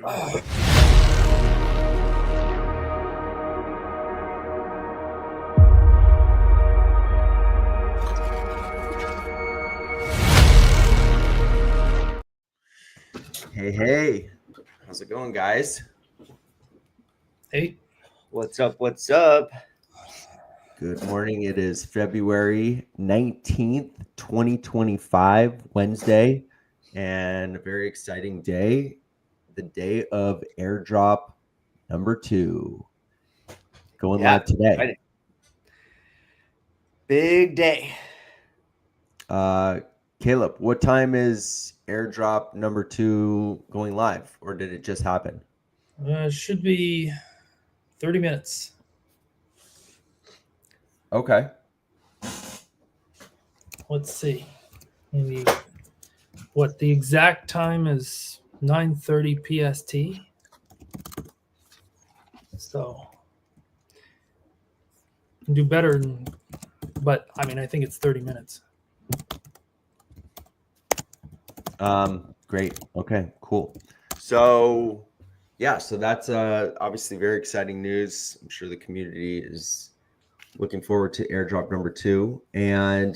Hey, how's it going, guys? Hey, What's up? What's up? Good morning. It is February 19th, 2025, Wednesday, and a very exciting day, the day of airdrop number 2, going live today. Exciting. Big day. Caleb, what time is airdrop number 2 going live, or did it just happen? should be 30 minutes. Okay. Let's see. Maybe what the exact time is 9:30 PST. So do better, but I mean, I think it's 30 minutes. Great. Okay, cool. So that's obviously very exciting news. I'm sure the community is looking forward to airdrop number 2, and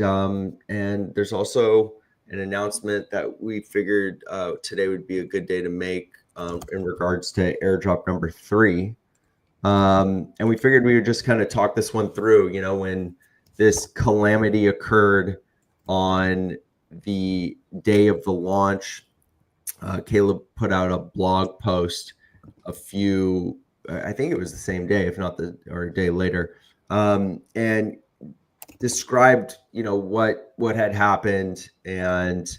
there's also an announcement that we figured today would be a good day to make in regards to airdrop number 3, and we figured we would just kind of talk this one through. You know, when this calamity occurred on the day of the launch, Caleb put out a blog post I think it was the same day, if not a day later, and described, what had happened and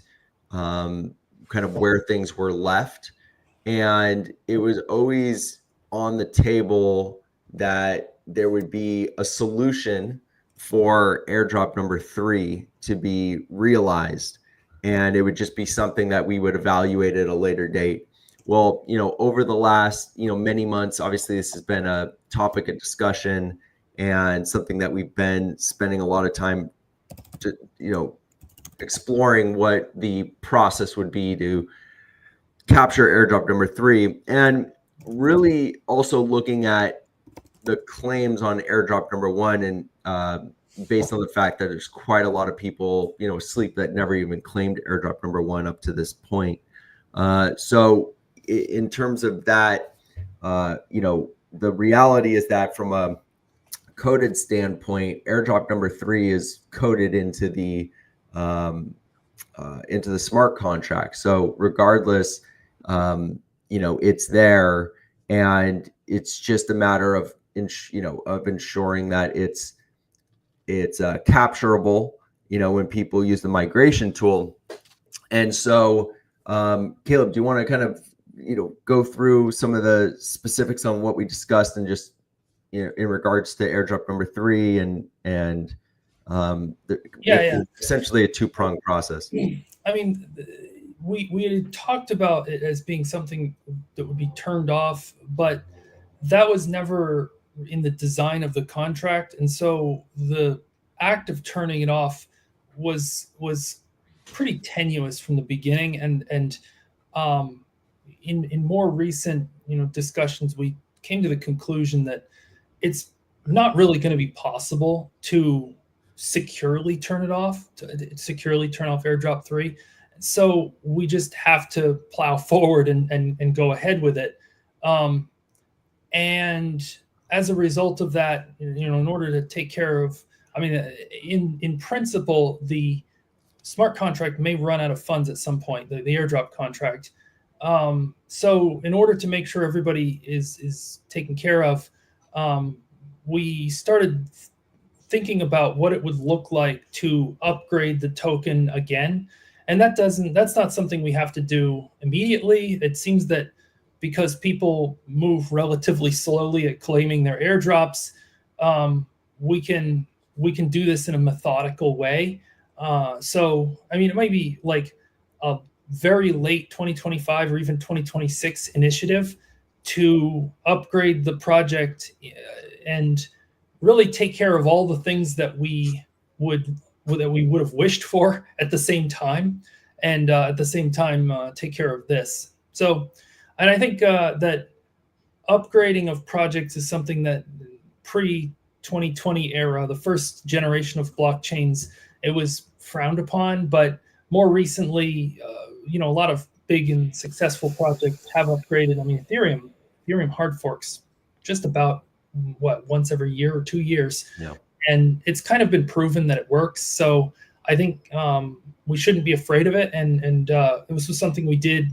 kind of where things were left. And it was always on the table that there would be a solution for airdrop number 3 to be realized, and it would just be something that we would evaluate at a later date. Well, over the last, many months, obviously this has been a topic of discussion and something that we've been spending a lot of time to, exploring what the process would be to capture airdrop number 3, and really also looking at the claims on airdrop number 1, and based on the fact that there's quite a lot of people, asleep that never even claimed airdrop number 1 up to this point. So in terms of that, the reality is that from a coded standpoint, airdrop number 3 is coded into the smart contract. So regardless, it's there, and it's just a matter of ensuring that it's capturable, when people use the migration tool. And so, Caleb, do you want to kind of go through some of the specifics on what we discussed, and just in regards to airdrop number 3 and essentially a 2-pronged process? I mean, we had talked about it as being something that would be turned off, but that was never in the design of the contract, and so the act of turning it off was pretty tenuous from the beginning, and in more recent discussions, we came to the conclusion that it's not really going to be possible to securely turn it off, to securely turn off airdrop 3. So we just have to plow forward and go ahead with it. And as a result of that, in order to take care of, in principle, the smart contract may run out of funds at some point, the airdrop contract. So in order to make sure everybody is taken care of, we started thinking about what it would look like to upgrade the token again. And that's not something we have to do immediately. It seems that because people move relatively slowly at claiming their airdrops, we can do this in a methodical way. So, it might be like a very late 2025 or even 2026 initiative to upgrade the project and really take care of all the things that we would have wished for at the same time, and at the same time take care of this. So, And I think that upgrading of projects is something that pre-2020 era, the first generation of blockchains, it was frowned upon. But more recently, a lot of big and successful projects have upgraded. I mean, Ethereum hard forks just about once every year or 2 years. Yeah. And it's kind of been proven that it works. So I think we shouldn't be afraid of it. And this was something we did,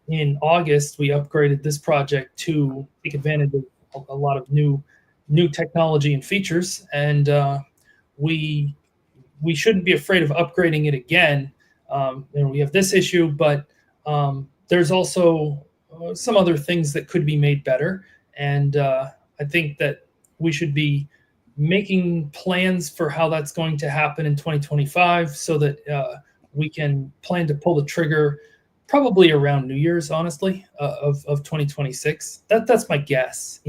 in August. We upgraded this project to take advantage of a lot of new technology and features. And we shouldn't be afraid of upgrading it again. We have this issue, but there's also some other things that could be made better. And I think that we should be making plans for how that's going to happen in 2025 so that we can plan to pull the trigger probably around New Year's, honestly, of 2026. That's my guess,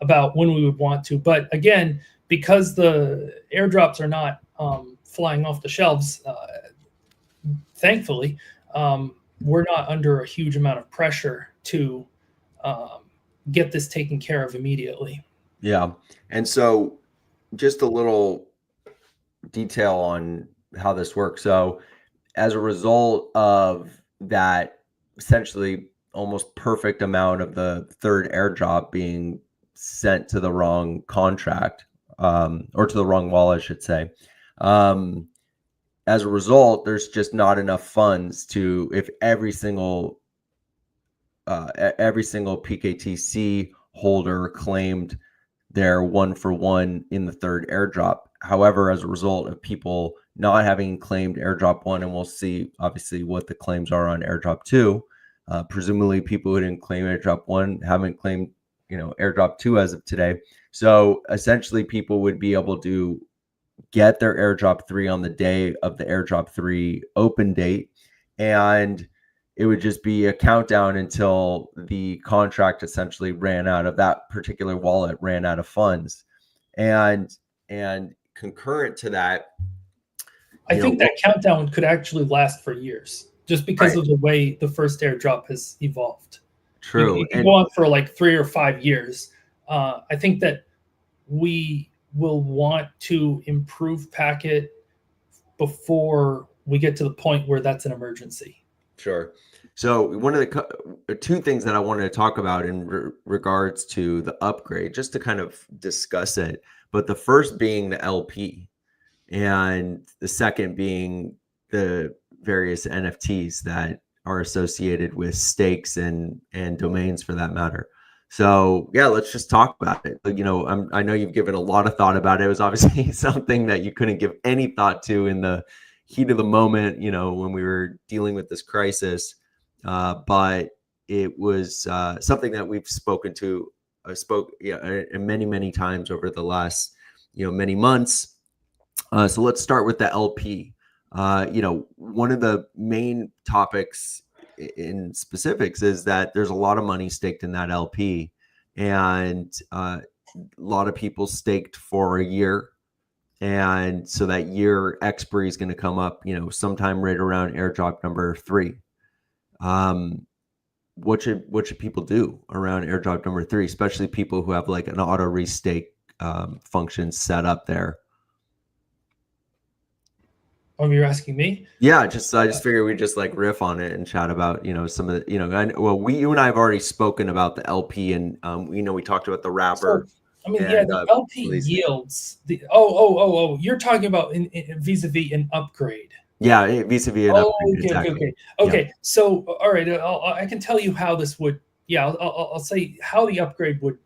about when we would want to. But again, because the airdrops are not flying off the shelves, thankfully, we're not under a huge amount of pressure to get this taken care of immediately. Yeah. And so just a little detail on how this works. So as a result of that essentially almost perfect amount of the third airdrop being sent to the wrong contract, or to the wrong wallet, I should say. As a result, there's just not enough funds to, if every single PKTC holder claimed their 1-for-1 in the third airdrop. However, as a result of people not having claimed airdrop 1, and we'll see obviously what the claims are on airdrop 2, presumably people who didn't claim airdrop 1 haven't claimed airdrop 2 as of today. So essentially people would be able to get their airdrop 3 on the day of the airdrop 3 open date, and it would just be a countdown until the contract essentially ran out of that particular wallet, ran out of funds. And concurrent to that, I think that countdown could actually last for years, just because of the way the first airdrop has evolved. True. It can go on for like 3 or 5 years. I think that we will want to improve Packet before we get to the point where that's an emergency. Sure. So one of the two things that I wanted to talk about in regards to the upgrade, just to kind of discuss it, but the first being the LP, and the second being the various NFTs that are associated with stakes and domains for that matter. So yeah, let's just talk about it. I know you've given a lot of thought about it. It was obviously something that you couldn't give any thought to in the heat of the moment, when we were dealing with this crisis. But it was something that we've spoken many times over the last, many months. So let's start with the LP. One of the main topics in specifics is that there's a lot of money staked in that LP, and a lot of people staked for a year. And so that year expiry is going to come up, sometime right around airdrop number 3. What should people do around airdrop number 3, especially people who have like an auto restake function set up there? Oh, you're asking me? Yeah, I just figured we'd just like riff on it and chat about, some of the, you and I have already spoken about the LP, and we talked about the wrapper. So, the LP yields. You're talking about in vis-a-vis an upgrade. Yeah, vis-a-vis an upgrade. Exactly. Okay. Yeah. So, all right, I can tell you how this would. Yeah, I'll say how the upgrade would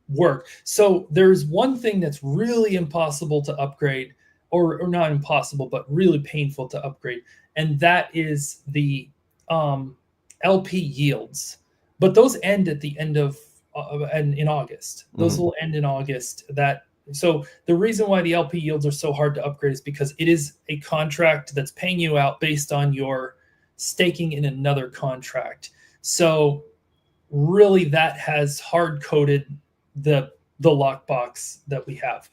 work. So there's one thing that's really impossible to upgrade, or not impossible, but really painful to upgrade, and that is the LP yields. But those end at the end of in August. Those will end in August. So the reason why the LP yields are so hard to upgrade is because it is a contract that's paying you out based on your staking in another contract. So really that has hard coded the lockbox that we have.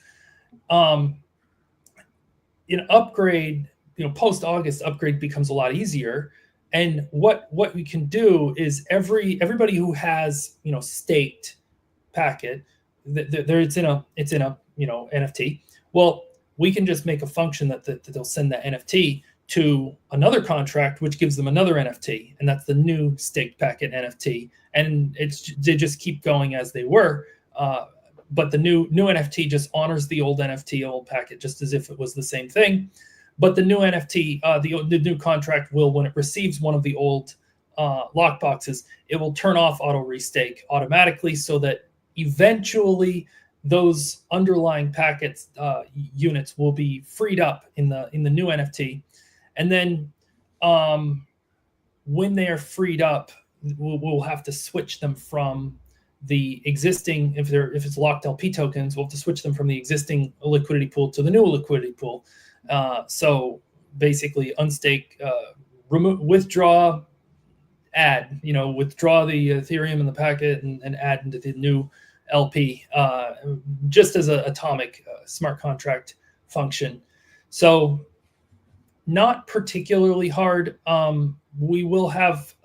In upgrade, post August, upgrade becomes a lot easier, And what we can do is everybody who has staked packet, there it's in a NFT. Well, we can just make a function that they'll send that NFT to another contract, which gives them another NFT, and that's the new staked packet NFT. And they just keep going as they were. But the new NFT just honors the old NFT, old packet, just as if it was the same thing. But the new NFT, the new contract will, when it receives one of the old lock boxes, it will turn off auto restake automatically, so that eventually those underlying packets units will be freed up in the new NFT. And then when they are freed up, we'll have to switch them from the existing, if it's locked LP tokens, we'll have to switch them from the existing liquidity pool to the new liquidity pool. So basically unstake, remove, withdraw, add, withdraw the Ethereum in the packet and add into the new LP, just as an atomic smart contract function. So not particularly hard. We will have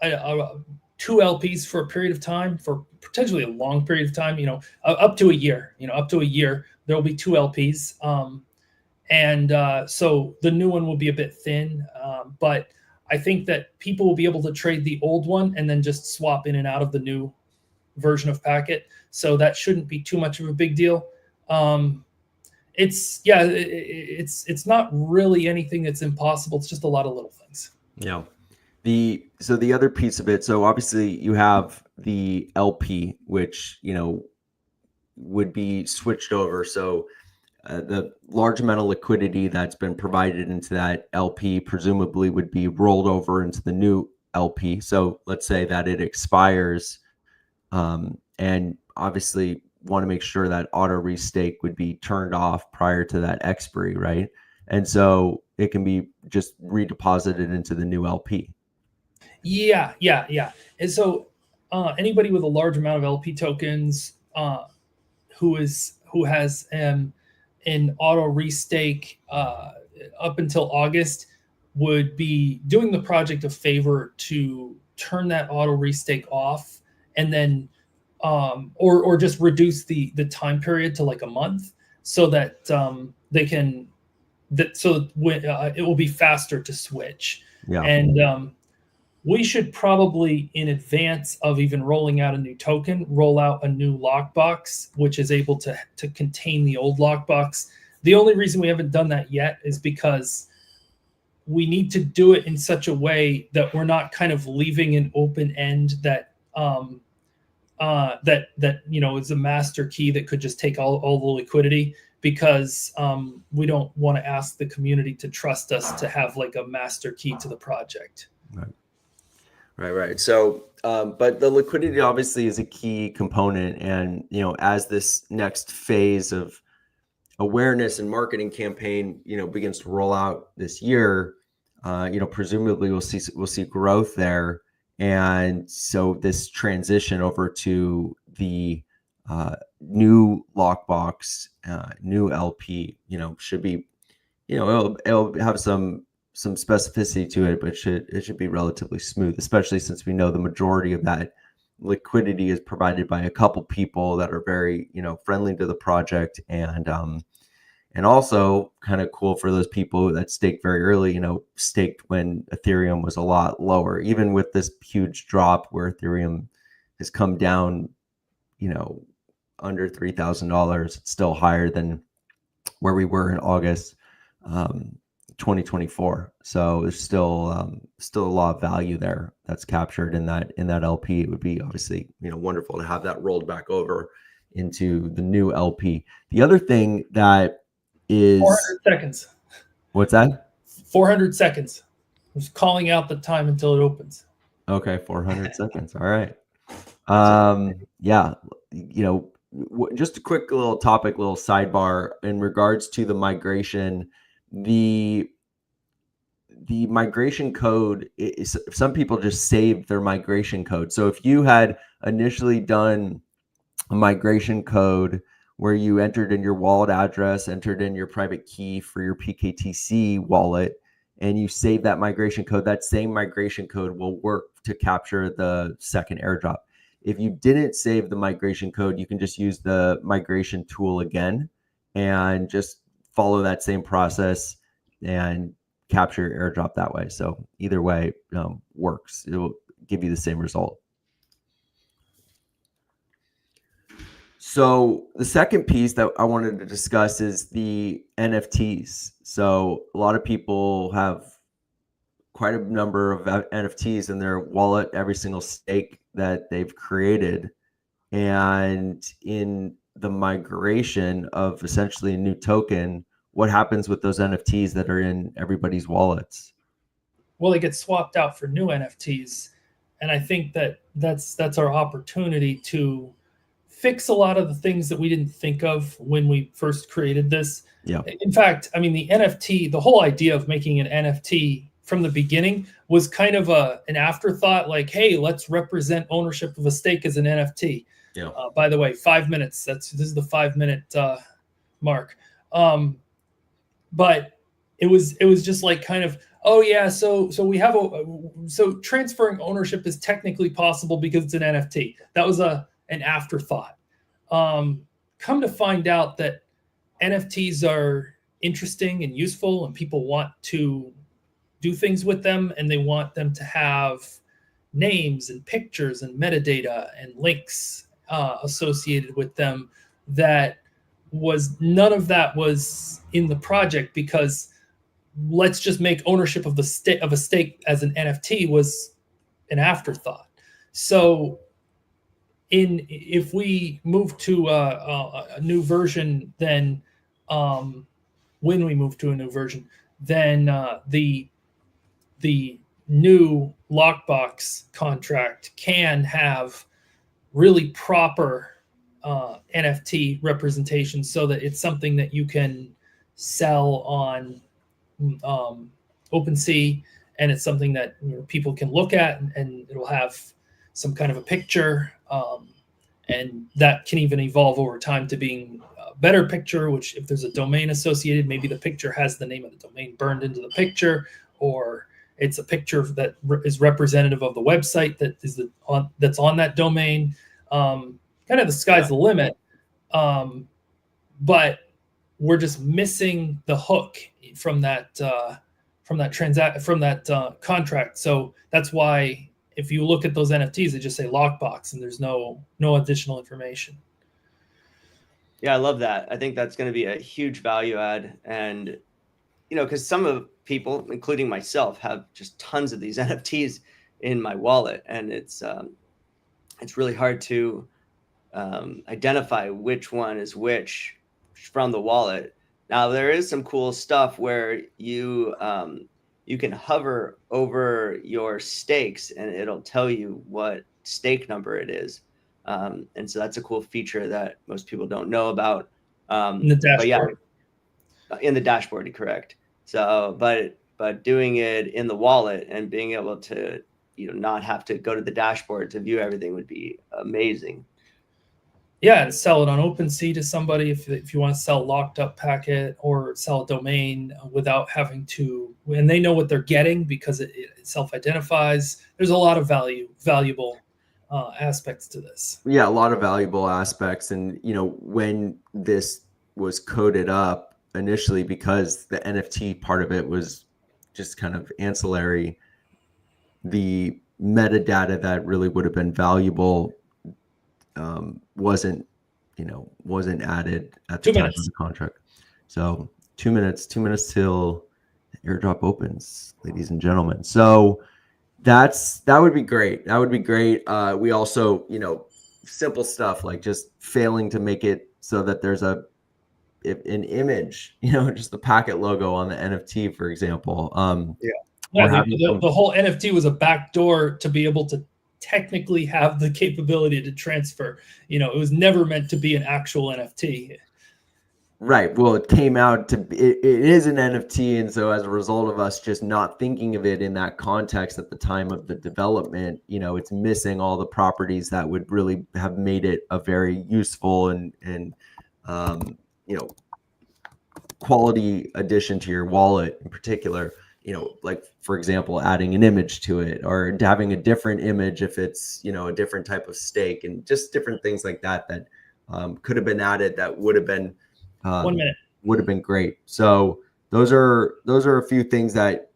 two LPs for a period of time, for potentially a long period of time, up to a year. There will be two LPs. So the new one will be a bit thin, but I think that people will be able to trade the old one and then just swap in and out of the new version of packet. So that shouldn't be too much of a big deal. It's not really anything that's impossible. It's just a lot of little things. Yeah. So the other piece of it, so obviously you have the LP, which, would be switched over. So the large amount of liquidity that's been provided into that LP presumably would be rolled over into the new LP. So let's say that it expires, and obviously want to make sure that auto restake would be turned off prior to that expiry, right? And so it can be just redeposited into the new LP. Yeah. And so anybody with a large amount of LP tokens who has an auto restake up until August would be doing the project a favor to turn that auto restake off, and then or just reduce the time period to like a month, so that they can it will be faster to switch. Yeah. And we should probably, in advance of even rolling out a new token, roll out a new lockbox, which is able to contain the old lockbox. The only reason we haven't done that yet is because we need to do it in such a way that we're not kind of leaving an open end that is a master key that could just take all the liquidity, because we don't want to ask the community to trust us to have like a master key to the project. Right. So, but the liquidity obviously is a key component, and as this next phase of awareness and marketing campaign, begins to roll out this year, presumably we'll see growth there, and so this transition over to the new lockbox, new LP, should be, it'll have some specificity to it, but it should be relatively smooth, especially since we know the majority of that liquidity is provided by a couple people that are very, friendly to the project, and also kind of cool for those people that staked very early, staked when Ethereum was a lot lower. Even with this huge drop where Ethereum has come down, under $3,000, it's still higher than where we were in August 2024. So there's still a lot of value there that's captured in that LP. It would be obviously wonderful to have that rolled back over into the new LP. The other thing that is 400 seconds. What's that? 400 seconds. I'm just calling out the time until it opens. Okay, 400 seconds. All right. Yeah, just a quick little sidebar in regards to the migration. The migration code is, some people just saved their migration code. So if you had initially done a migration code where you entered in your wallet address, entered in your private key for your PKTC wallet, and you save that migration code, that same migration code will work to capture the second airdrop. If you didn't save the migration code, you can just use the migration tool again and just follow that same process and capture your airdrop that way. So either way works. It will give you the same result. So the second piece that I wanted to discuss is the NFTs. So a lot of people have quite a number of NFTs in their wallet, every single stake that they've created. And in the migration of essentially a new token, what happens with those NFTs that are in everybody's wallets? Well, they get swapped out for new NFTs. And I think that's our opportunity to fix a lot of the things that we didn't think of when we first created this. Yeah. In fact, I mean, the NFT, the whole idea of making an NFT from the beginning was kind of an afterthought, like, hey, let's represent ownership of a stake as an NFT. Yeah. By the way, 5 minutes. This is the 5 minute mark. But it was just like kind of, oh yeah, so we have so transferring ownership is technically possible because it's an NFT. That was an afterthought. Come to find out that NFTs are interesting and useful, and people want to do things with them, and they want them to have names and pictures and metadata and links associated with them. That was none of that was in the project, because let's just make ownership of a stake as an NFT was an afterthought. So if we move to a new version, then when we move to a new version, then the new lockbox contract can have really proper NFT representation, so that it's something that you can sell on OpenSea, and it's something that people can look at, and it'll have some kind of a picture, and that can even evolve over time to being a better picture, which if there's a domain associated, maybe the picture has the name of the domain burned into the picture, or it's a picture that is representative of the website that's on that domain. Kind of the sky's the limit, but we're just missing the hook from that contract. So that's why if you look at those NFTs, they just say lockbox, and there's no additional information. Yeah, I love that. I think that's going to be a huge value add. And, because some of people, including myself, have just tons of these NFTs in my wallet, and it's really hard to identify which one is which from the wallet. Now, there is some cool stuff where you can hover over your stakes, and it'll tell you what stake number it is. And so that's a cool feature that most people don't know about. In the dashboard. In the dashboard, correct. So, but doing it in the wallet and being able to, not have to go to the dashboard to view everything would be amazing. Yeah, and sell it on OpenSea to somebody if you want to sell a locked up packet, or sell a domain without having to, and they know what they're getting because it self-identifies. There's a lot of valuable aspects to this. Yeah, a lot of valuable aspects. And, when this was coded up initially, because the NFT part of it was just kind of ancillary, the metadata that really would have been valuable wasn't added at the time of the contract. So 2 minutes till the airdrop opens, ladies and gentlemen. So that would be great. That would be great. We also, simple stuff like just failing to make it so that there's an image, just the packet logo on the NFT, for example. The whole NFT was a backdoor to be able to technically have the capability to transfer. It was never meant to be an actual NFT. Right. Well, it came out to it is an NFT, and so as a result of us just not thinking of it in that context at the time of the development, it's missing all the properties that would really have made it a very useful and quality addition to your wallet in particular. like for example, adding an image to it or having a different image if it's, a different type of stake, and just different things like that could have been added that would have been 1 minute. Would have been great. So those are a few things that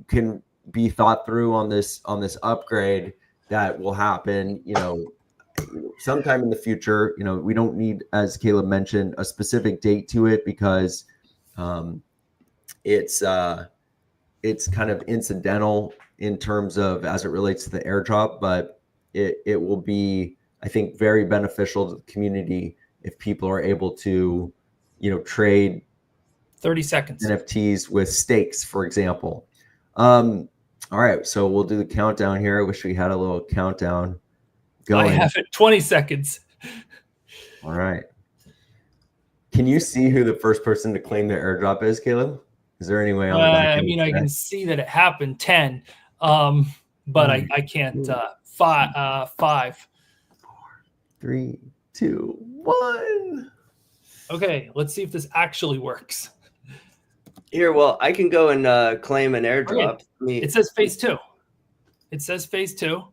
can be thought through on this upgrade that will happen, sometime in the future. We don't need, as Caleb mentioned, a specific date to it, because it's kind of incidental in terms of as it relates to the airdrop, but it will be, I think, very beneficial to the community if people are able to, trade 30 seconds NFTs with stakes, for example. All right, so we'll do the countdown here. I wish we had a little countdown going. I have it. 20 seconds. All right. Can you see who the first person to claim their airdrop is, Caleb? Is there any way on the back end I can see that it happened 10, but I can't. 5, 4, 3, 2, 1. Okay, let's see if this actually works. Here, well, I can go and claim an airdrop. It says phase 2. It says phase 2.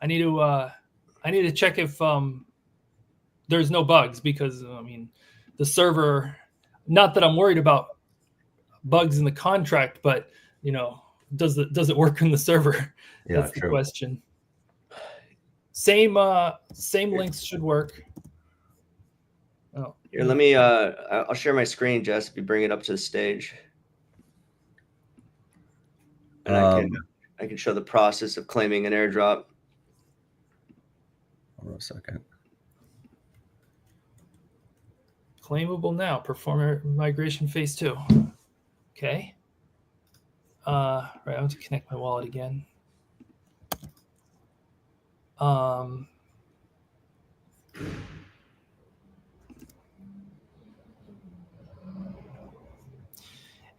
I need to check if there's no bugs, because the server. Not that I'm worried about bugs in the contract, but does it work in the server? Yeah, that's the true. question. Same links should work. Oh, here, let me I'll share my screen, Jess, if you bring it up to the stage, and I can show the process of claiming an airdrop. Hold on a second. Claimable now. Perform migration phase 2. Okay. Right, I want to connect my wallet again.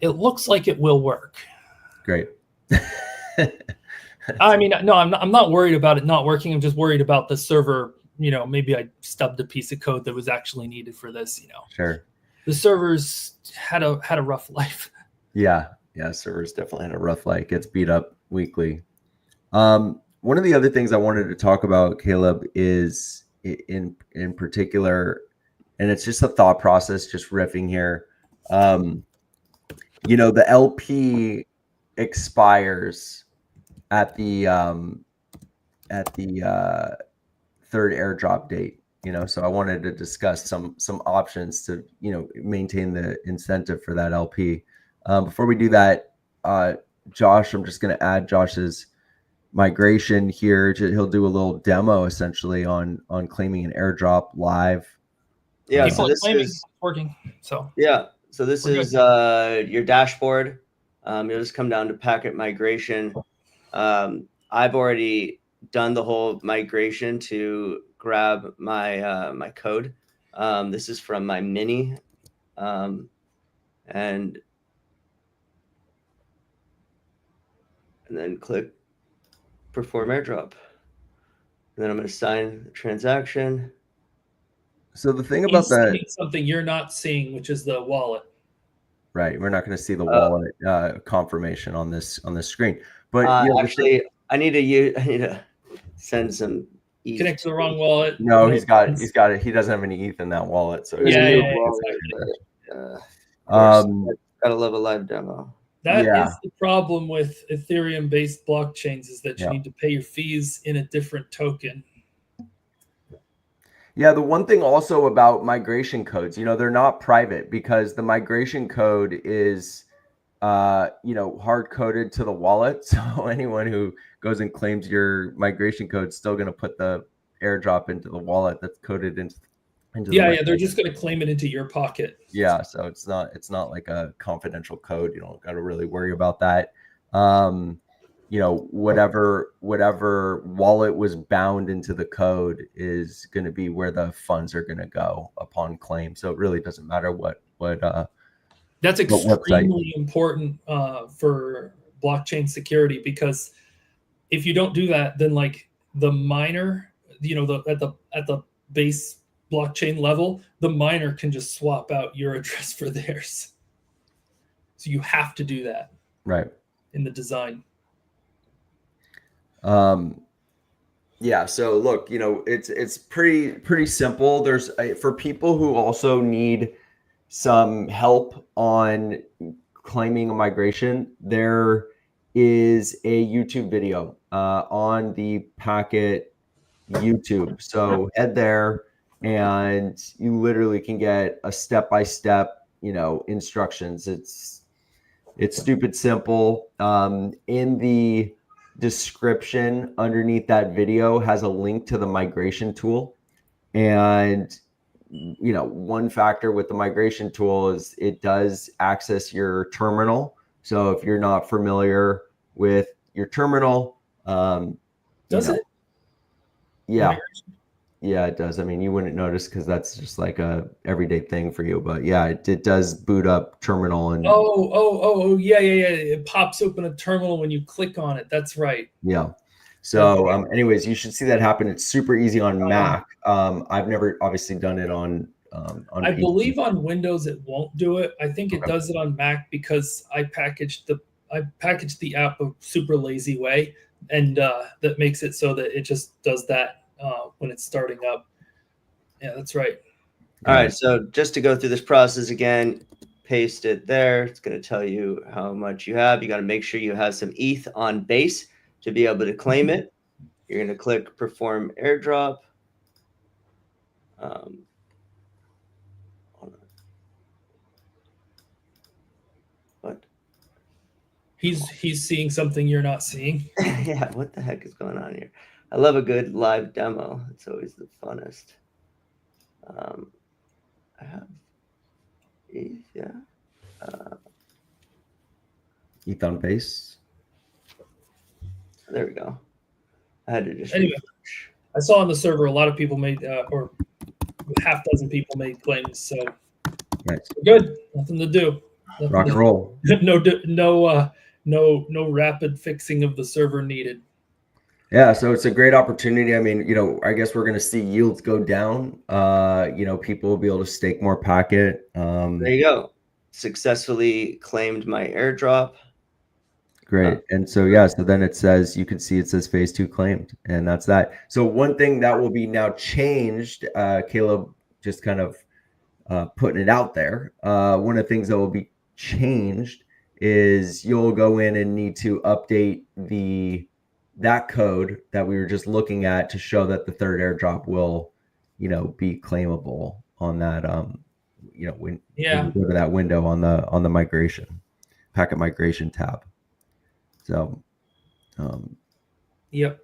It looks like it will work. Great. No, I'm not worried about it not working. I'm just worried about the server. Maybe I stubbed a piece of code that was actually needed for this. Sure. The servers had a rough life. Yeah, servers definitely had a rough life. Gets beat up weekly. One of the other things I wanted to talk about, Caleb, is in particular, and it's just a thought process, just riffing here. The LP expires at the third airdrop date. So I wanted to discuss some options to maintain the incentive for that LP. Before we do that, Josh, I'm just going to add Josh's migration here. He'll do a little demo essentially on claiming an airdrop live. Yeah, People so this is working. So yeah, so this is your dashboard. You'll just come down to packet migration. I've already done the whole migration to grab my my code. This is from my mini, and then click perform airdrop. And then I'm going to sign the transaction. So the thing about that, something you're not seeing, which is the wallet. Right, we're not going to see the wallet confirmation on this screen. But actually, I need to send some ETH. Connect to the wrong wallet. No, he's got it. He doesn't have any ETH in that wallet. So Gotta love a live demo. That is the problem with Ethereum-based blockchains, is that you need to pay your fees in a different token. Yeah, the one thing also about migration codes, they're not private, because the migration code is, hard coded to the wallet. So anyone who goes and claims your migration code is still going to put the airdrop into the wallet that's coded into they're just going to claim it into your pocket. Yeah, so it's not like a confidential code. You don't got to really worry about that. Whatever wallet was bound into the code is going to be where the funds are going to go upon claim. So it really doesn't matter what that's extremely important for blockchain security, because if you don't do that, then like the miner, at the base blockchain level, the miner can just swap out your address for theirs. So you have to do that. Right. in the design. Yeah, so look, it's pretty simple. There's for people who also need some help on claiming a migration, there is a YouTube video on the Packet YouTube. So head there and you literally can get a step-by-step, instructions. It's stupid simple. In the description underneath that video has a link to the migration tool. And one factor with the migration tool is it does access your terminal. So if you're not familiar with your terminal, Does it? Yeah. Yeah, it does. I mean, you wouldn't notice because that's just like a everyday thing for you. But yeah, it does boot up terminal and Yeah. It pops open a terminal when you click on it. That's right. yeah. So anyways, you should see that happen. It's super easy on Mac. I've never obviously done it on I PC. believe on Windows it won't do it. I think it does it on Mac because I packaged the app a super lazy way, and that makes it so that it just does that when it's starting up. Yeah, that's right. All right, so just to go through this process again, paste it there. It's going to tell you how much you have. You got to make sure you have some ETH on base to be able to claim it. You're going to click perform airdrop. Hold on. What? He's seeing something you're not seeing. Yeah, what the heck is going on here? I love a good live demo. It's always the funnest. I have ETH, yeah. ETH on base. There we go. I had to just anyway. I saw on the server a lot of people made, or half dozen people made claims. So nice. Good. Nothing to do. Rock and roll. No rapid fixing of the server needed. Yeah, so it's a great opportunity. I mean, I guess we're going to see yields go down. People will be able to stake more Packet. There you go. Successfully claimed my airdrop. Great. And so, yeah, so then it says, you can see it says phase 2 claimed, and that's that. So one thing that will be now changed, Caleb just kind of putting it out there. One of the things that will be changed is you'll go in and need to update that code that we were just looking at to show that the third airdrop will, be claimable on that, when you go to that window on the migration, Packet migration tab. So, yep.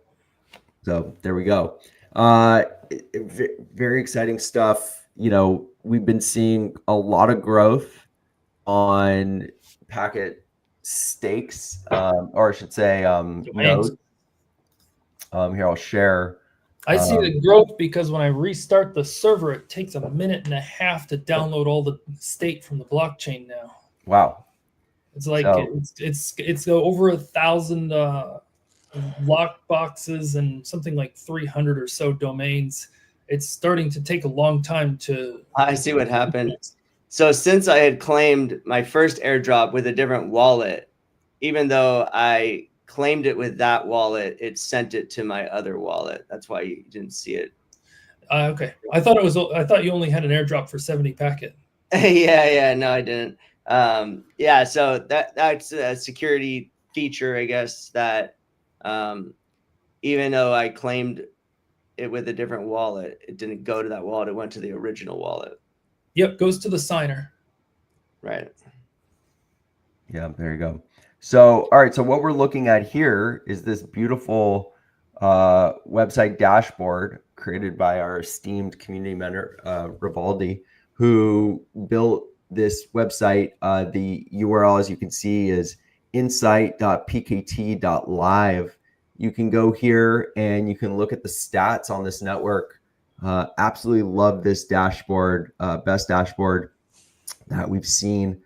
So there we go. Very exciting stuff. We've been seeing a lot of growth on Packet stakes, or I should say, nodes. Here, I'll share. I see the growth because when I restart the server, it takes a minute and a half to download all the state from the blockchain now. Wow. It's like it's over 1,000 lock boxes and something like 300 or so domains. It's starting to take a long time to. I see what happened. So since I had claimed my first airdrop with a different wallet, even though I claimed it with that wallet, it sent it to my other wallet. That's why you didn't see it. Okay. I thought you only had an airdrop for 70 Packet. Yeah. No, I didn't. So that's a security feature, I guess, that even though I claimed it with a different wallet, it didn't go to that wallet. It went to the original wallet. Yep, goes to the signer. Right. Yeah, there you go. So, all right. So what we're looking at here is this beautiful website dashboard created by our esteemed community member, Rivaldi, who built this website. The URL, as you can see, is insight.pkt.live. You can go here and you can look at the stats on this network. Absolutely love this dashboard. Best dashboard that we've seen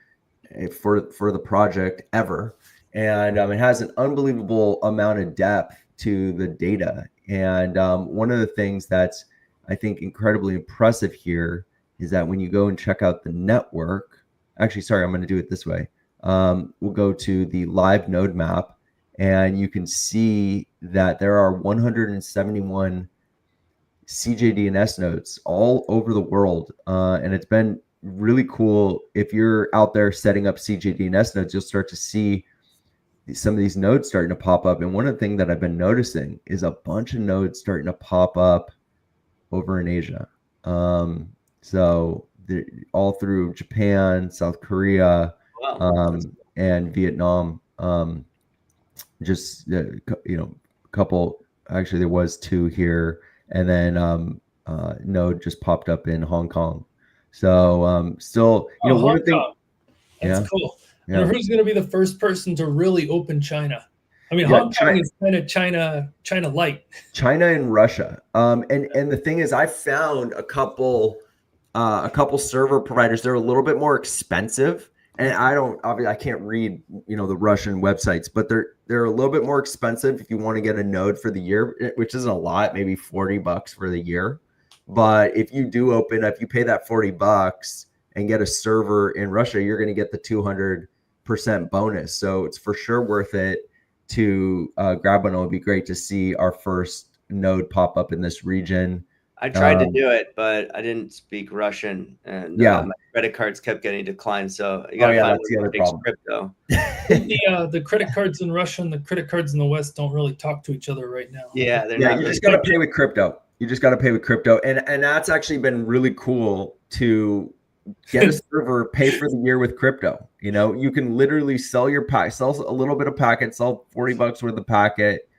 for the project ever. And it has an unbelievable amount of depth to the data. And one of the things that's, I think, incredibly impressive here is that when you go and check out the network, actually, sorry, I'm going to do it this way. we'll go to the live node map, and you can see that there are 171 CJDNS nodes all over the world. And it's been really cool. If you're out there setting up CJDNS nodes, you'll start to see some of these nodes starting to pop up. And one of the things that I've been noticing is a bunch of nodes starting to pop up over in Asia. So all through Japan, South Korea, and Vietnam. Just a couple. Actually, there was 2 here, and then node just popped up in Hong Kong. So still, one of the things. That's cool. Yeah. Who's going to be the first person to really open China? I mean, Hong Kong is kind of China light. China and Russia. And the thing is, I found a couple server providers. They're a little bit more expensive, and I can't read the Russian websites, but they're a little bit more expensive if you want to get a node for the year, which isn't a lot, maybe $40 for the year. But if you do open up, you pay that $40 and get a server in Russia, you're going to get the 200% bonus. So it's for sure worth it to grab one. It would be great to see our first node pop up in this region. I tried to do it, but I didn't speak Russian, and my credit cards kept getting declined. So you got to find the other problem. Crypto. The credit cards in Russia and the credit cards in the West don't really talk to each other right now. Yeah, you just got to pay with crypto. And that's actually been really cool to get a server, pay for the year with crypto. You can literally sell a little bit of packet, sell $40 worth of packet,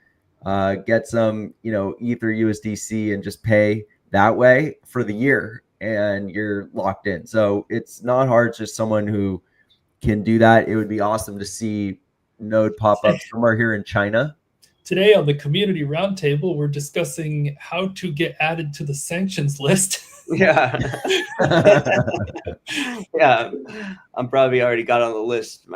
get some, Ether USDC, and just pay that way for the year, and you're locked in. So it's not hard. It's just someone who can do that. It would be awesome to see node pop up somewhere here in China. Today on the community roundtable, we're discussing how to get added to the sanctions list. Yeah. Yeah. I'm probably already got on the list.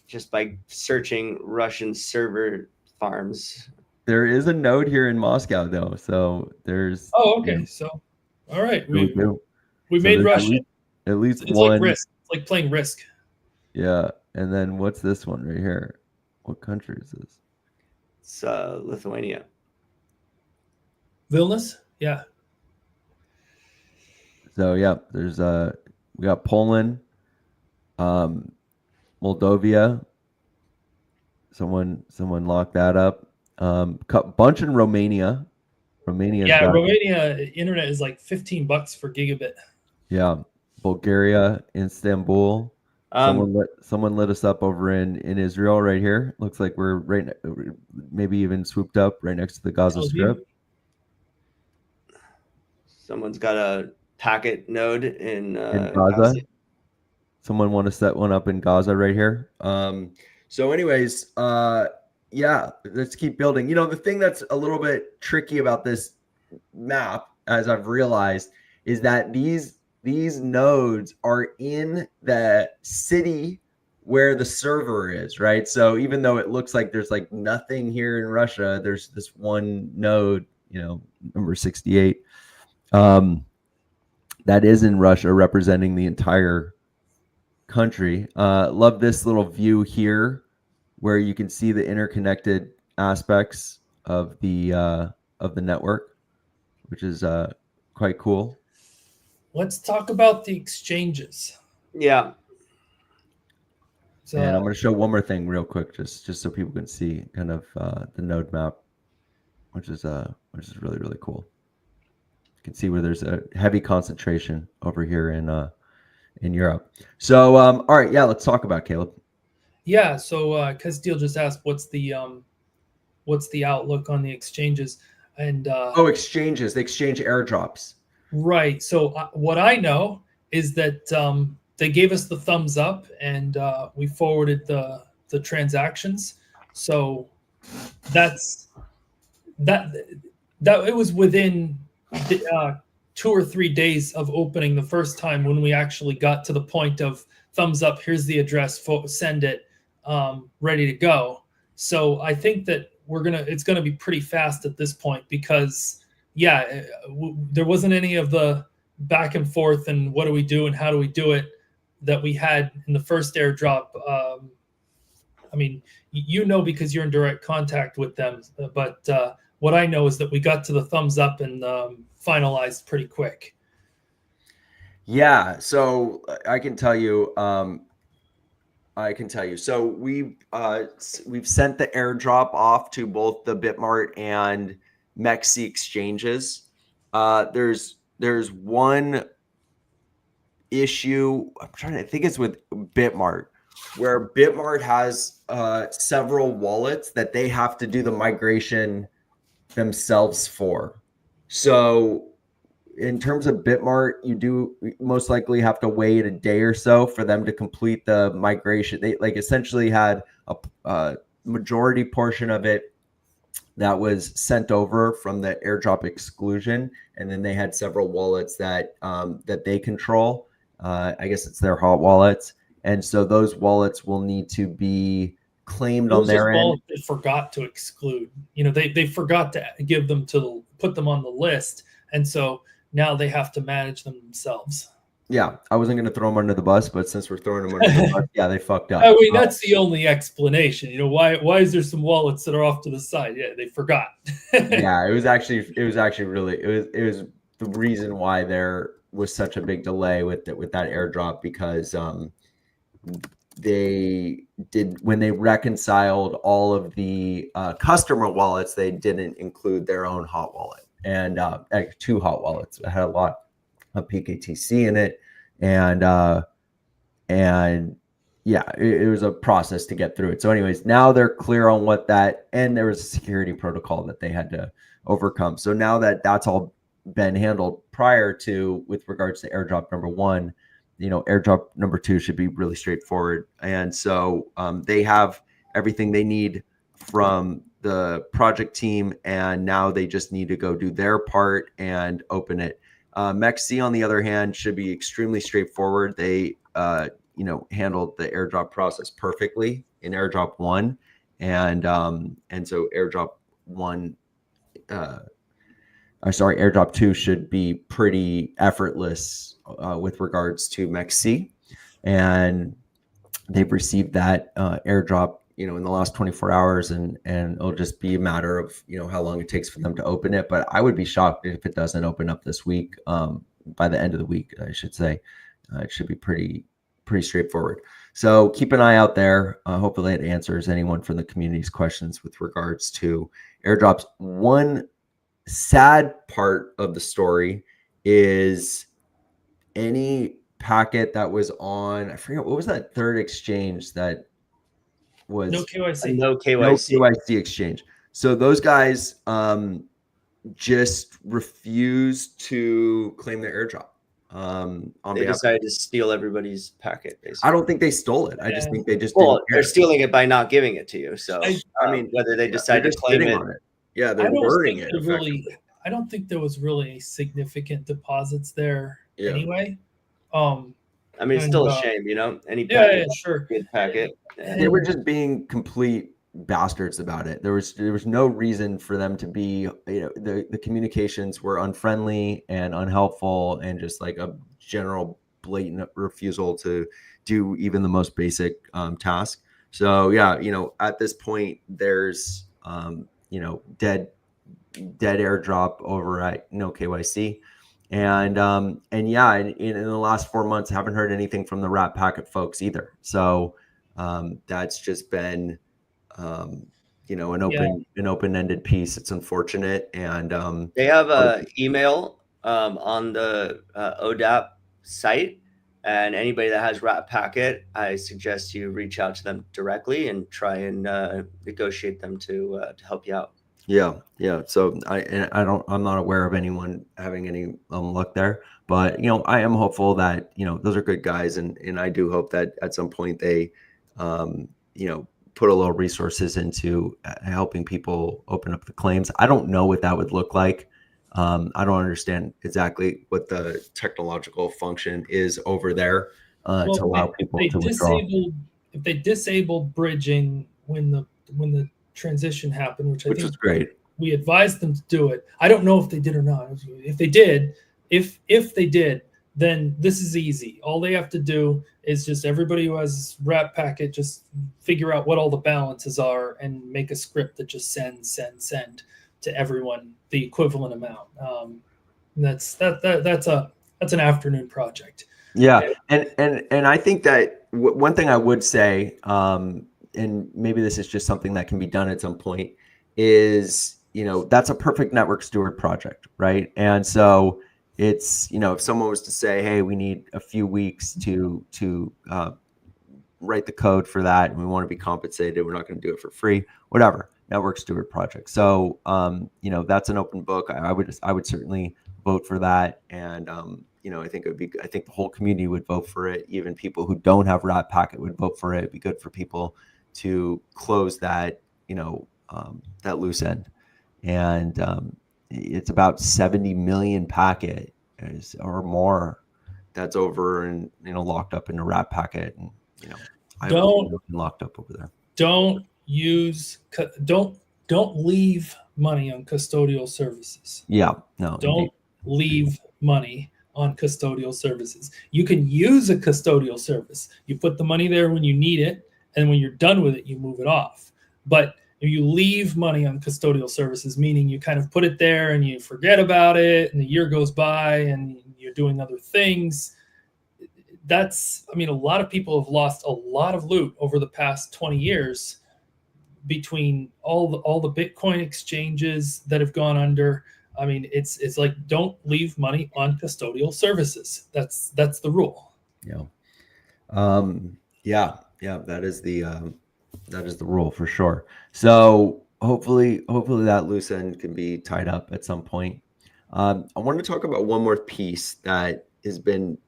Just by searching Russian server farms. There is a node here in Moscow, though. So there's. Oh, okay. So, all right. We made Russia. At least it's one. Like Risk. It's like playing Risk. Yeah. And then what's this one right here? What country is this? It's Lithuania. Vilnius? Yeah. So yeah, there's we got Poland, Moldova. Someone locked that up. Bunch in Romania. Romania internet is like $15 for gigabit. Yeah, Bulgaria, Istanbul. Someone lit us up over in Israel right here. Looks like we're maybe even swooped up right next to the Gaza Strip. Someone's got a packet node in Gaza. Someone want to set one up in Gaza right here. So anyways, let's keep building. The thing that's a little bit tricky about this map, as I've realized, is that these nodes are in the city where the server is, right? So even though it looks like there's like nothing here in Russia, there's this one node, number 68, that is in Russia, representing the entire country. Love this little view here where you can see the interconnected aspects of the network, which is quite cool. Let's talk about the exchanges. Yeah. And I'm going to show one more thing real quick, just so people can see kind of the node map, which is really, really cool. You can see where there's a heavy concentration over here in Europe. So, all right, let's talk about it, Caleb. Yeah. So, Castile just asked, what's the outlook on the exchanges? And exchanges, the exchange airdrops. Right. So what I know is that they gave us the thumbs up, and we forwarded the transactions. So that it was within 2 or 3 days of opening the first time when we actually got to the point of thumbs up. Here's the address. Send it. Ready to go. So I think that it's gonna be pretty fast at this point because there wasn't any of the back and forth and what do we do and how do we do it. that we had in the first airdrop. I mean, you know, because you're in direct contact with them, but what I know is that we got to the thumbs up and finalized pretty quick. Yeah, so I can tell you. So we've sent the airdrop off to both the Bitmart and MEXC exchanges. There's one issue. I think it's with Bitmart, where Bitmart has several wallets that they have to do the migration themselves for. So in terms of Bitmart, you do most likely have to wait a day or so for them to complete the migration. They essentially had a majority portion of it that was sent over from the airdrop exclusion, and then they had several wallets that they control. I guess it's their hot wallets, and so those wallets will need to be claimed on their end. They forgot to exclude. They forgot to put them on the list, and so now they have to manage them themselves. Yeah, I wasn't going to throw them under the bus, but since we're throwing them under the bus, yeah, they fucked up. I mean, that's the only explanation. Why is there some wallets that are off to the side? Yeah, they forgot. Yeah, it was actually really it was the reason why there was such a big delay with that airdrop, because they did, when they reconciled all of the customer wallets, they didn't include their own hot wallet, and two hot wallets. It had a lot of PKTC in it, and yeah, it was a process to get through it. So anyways, now they're clear on what that, and there was a security protocol that they had to overcome. So now that that's all been handled prior to, with regards to airdrop number 1, airdrop number 2 should be really straightforward. And so they have everything they need from the project team, and now they just need to go do their part and open it. MEXC, on the other hand, should be extremely straightforward. They handled the airdrop process perfectly in airdrop 1, and so airdrop 2 should be pretty effortless with regards to MEXC, and they've received that airdrop in the last 24 hours, and it'll just be a matter of how long it takes for them to open it. But I would be shocked if it doesn't open up this week. By the end of the week, I should say. It should be pretty straightforward. So keep an eye out there. Hopefully it answers anyone from the community's questions with regards to airdrops. One sad part of the story is any packet that was on, I forget, what was that third exchange that was no KYC. No KYC exchange. So those guys just refused to claim their airdrop. They decided to steal everybody's packet, basically. I don't think they stole it. I just think they just they're stealing it by not giving it to you. So I mean, whether they decide to claim it, yeah, they're burning it. I don't think there was really any significant deposits there anyway. I mean, it's still a shame, any packet, sure, good packet. They were just being complete bastards about it. There was no reason for them to be, the communications were unfriendly and unhelpful, and just like a general blatant refusal to do even the most basic task. So yeah, at this point there's dead airdrop over at no KYC. And yeah, in the last 4 months, haven't heard anything from the Rat Packet folks either. So that's just been an open-ended piece. It's unfortunate, and they have a email on the ODAP site, and anybody that has Rat Packet, I suggest you reach out to them directly and try and negotiate them to help you out. Yeah. So I'm not aware of anyone having any luck there, but I am hopeful that those are good guys, and I do hope that at some point they put a little resources into helping people open up the claims. I don't know what that would look like. I don't understand exactly what the technological function is over there to allow people to withdraw. If they disabled bridging when the transition happened, which was great. We advised them to do it. I don't know if they did or not. If they did, then this is easy. All they have to do is just everybody who has Rat Packet just figure out what all the balances are and make a script that just send to everyone the equivalent amount. That's an afternoon project. Yeah, and I think that one thing I would say, and maybe this is just something that can be done at some point, is, you know, that's a perfect network steward project, right? And so it's, you know, if someone was to say, hey, we need a few weeks to write the code for that, and we want to be compensated, we're not going to do it for free, whatever, network steward project. So you know, that's an open book. I would certainly vote for that. And you know, I think the whole community would vote for it. Even people who don't have Rat Packet would vote for it. It'd be good for people to close that, you know, that loose end. And it's about 70 million packet or more that's over and, you know, locked up in a Rat Packet. And, you know, I don't locked up over there. Don't leave money on custodial services. Yeah, no. Don't indeed. leave money on custodial services. You can use a custodial service. You put the money there when you need it, and when you're done with it, you move it off. But if you leave money on custodial services, meaning you kind of put it there and you forget about it, and the year goes by and you're doing other things, I mean, a lot of people have lost a lot of loot over the past 20 years between all the Bitcoin exchanges that have gone under. I mean, it's like, don't leave money on custodial services. That's the rule. Yeah. Yeah. That is the rule for sure. So hopefully that loose end can be tied up at some point. I want to talk about one more piece that has been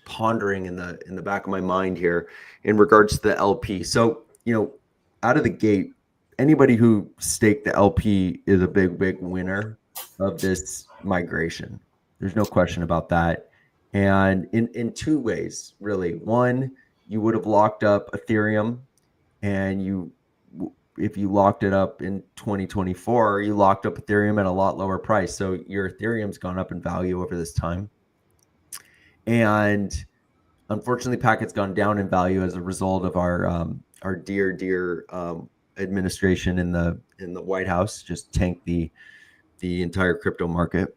pondering in the back of my mind here in regards to the LP. So, you know, out of the gate, anybody who staked the LP is a big winner of this migration. There's no question about that. And in two ways, really. One, you would have locked up Ethereum, and if you locked it up in 2024, you locked up Ethereum at a lot lower price. So your Ethereum's gone up in value over this time. And unfortunately, Packet's gone down in value as a result of our dear administration in the White House just tanked the entire crypto market,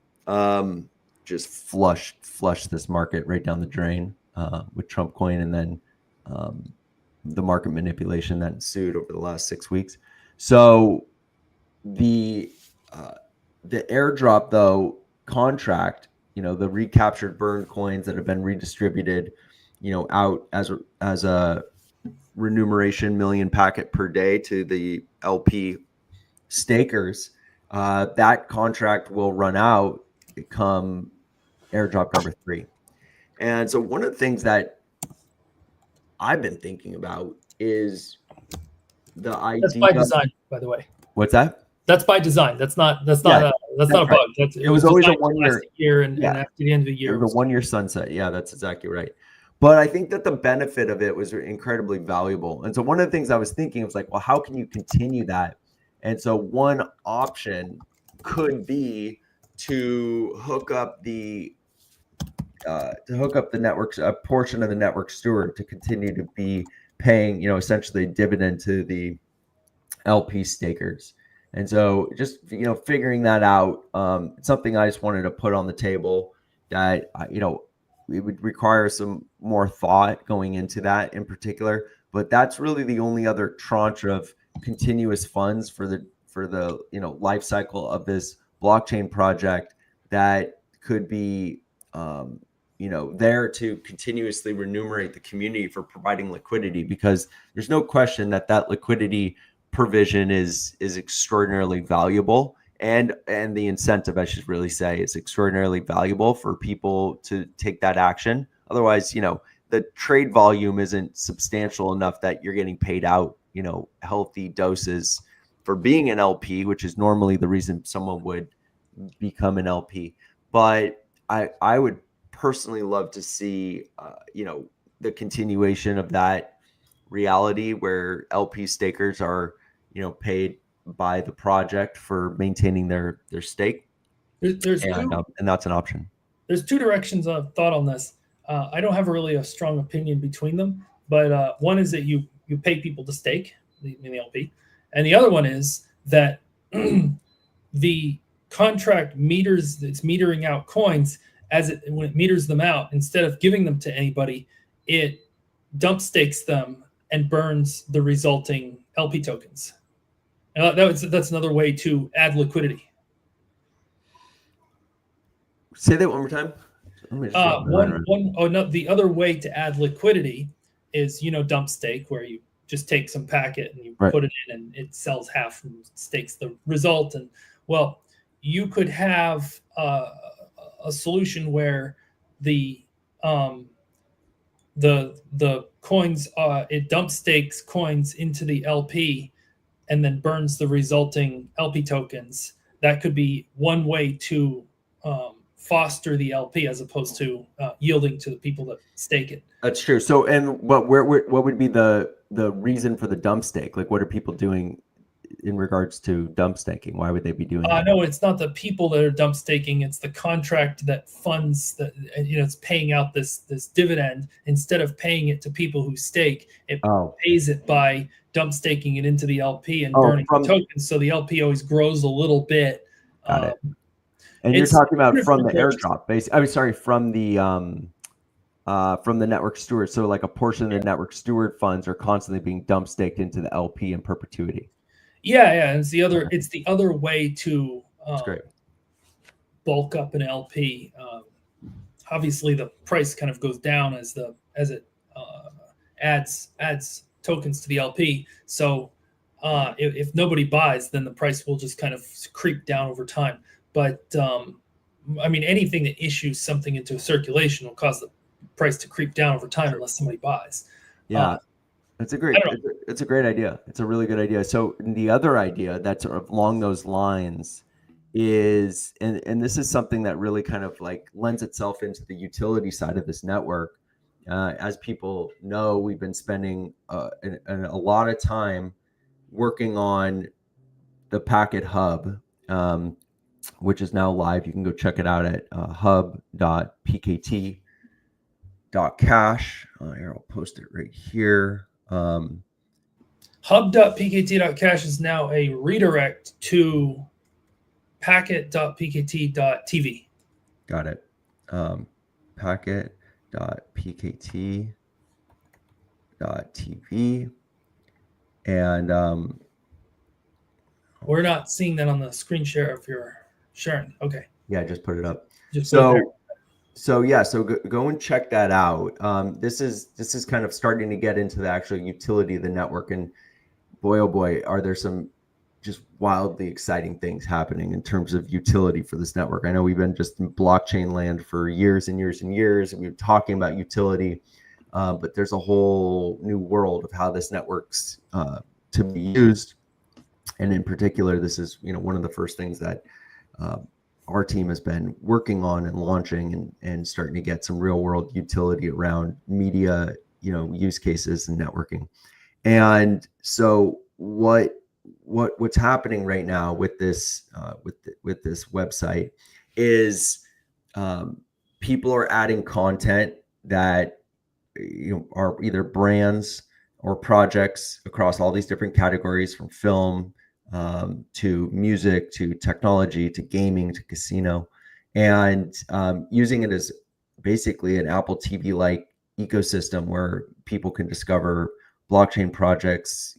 just flushed this market right down the drain with Trump coin, and then the market manipulation that ensued over the last 6 weeks. So the airdrop though contract, you know, the recaptured burn coins that have been redistributed, you know, out as a remuneration million packet per day to the LP stakers, that contract will run out come airdrop number 3. And so one of the things that I've been thinking about is the idea. That's by design, by the way. What's that? That's by design. That's not a bug. It was always a designed to last a year, and after the end of the year, it was a 1 year sunset. Yeah, that's exactly right. But I think that the benefit of it was incredibly valuable. And so one of the things I was thinking was like, well, how can you continue that? And so one option could be to hook up the networks, a portion of the network steward, to continue to be paying, you know, essentially dividend to the LP stakers. And so just, you know, figuring that out, it's something I just wanted to put on the table that, you know, it would require some more thought going into that in particular, but that's really the only other tranche of continuous funds for the you know, life cycle of this blockchain project that could be you know, there to continuously remunerate the community for providing liquidity, because there's no question that liquidity provision is extraordinarily valuable, and the incentive, I should really say, is extraordinarily valuable for people to take that action. Otherwise, you know, the trade volume isn't substantial enough that you're getting paid out, you know, healthy doses for being an LP, which is normally the reason someone would become an LP. But I would personally love to see, you know, the continuation of that reality where LP stakers are, you know, paid by the project for maintaining their stake. There's and that's an option. there's two directions of thought on this. I don't have really a strong opinion between them, but one is that you pay people to stake in the LP, and the other one is that the contract meters, it's metering out coins when it meters them out, instead of giving them to anybody, it dump stakes them and burns the resulting LP tokens. And that's another way to add liquidity. Say that one more time. The other way to add liquidity is, dump stake, where you just take some packet and you put it in and it sells half and stakes the result. And well, you could have a solution where the coins, it dump stakes coins into the LP and then burns the resulting LP tokens. That could be one way to foster the LP as opposed to yielding to the people that stake it. That's true. So, and what would be the reason for the dump stake? Like, what are people doing in regards to dump staking? Why would they be doing that? No, it's not the people that are dump staking. It's the contract that funds that, it's paying out this dividend. Instead of paying it to people who stake, it pays it by dump staking it into the LP and burning the tokens. So the LP always grows a little bit. Got it. And you're talking about from the airdrop base. I mean, sorry, from the network steward. So like a portion of the network steward funds are constantly being dump staked into the LP in perpetuity. Yeah. It's the other way to That's great. Bulk up an LP. Obviously, the price kind of goes down as it adds tokens to the LP. So if nobody buys, then the price will just kind of creep down over time. But I mean, anything that issues something into circulation will cause the price to creep down over time unless somebody buys. Yeah, it's a great idea. It's a really good idea. So the other idea that's sort of along those lines is, and this is something that really kind of like lends itself into the utility side of this network. As people know, we've been spending a lot of time working on the Packet Hub, which is now live. You can go check it out at hub.pkt.cash. Here, I'll post it right here. Hub.pkt.cash is now a redirect to packet.pkt.tv. Got it. Packet.pkt.tv. And we're not seeing that on the screen share if you're sharing. Okay. Yeah, I just put it up. So go and check that out. This is kind of starting to get into the actual utility of the network, and boy, oh boy, are there some just wildly exciting things happening in terms of utility for this network. I know we've been just in blockchain land for years and years and years, and we've been talking about utility, but there's a whole new world of how this network's to be used. And in particular, this is one of the first things that our team has been working on and launching and starting to get some real world utility around media, use cases and networking. And so what's happening right now with this with this website is people are adding content that are either brands or projects across all these different categories, from film to music, to technology, to gaming, to casino, and using it as basically an Apple TV-like ecosystem where people can discover blockchain projects,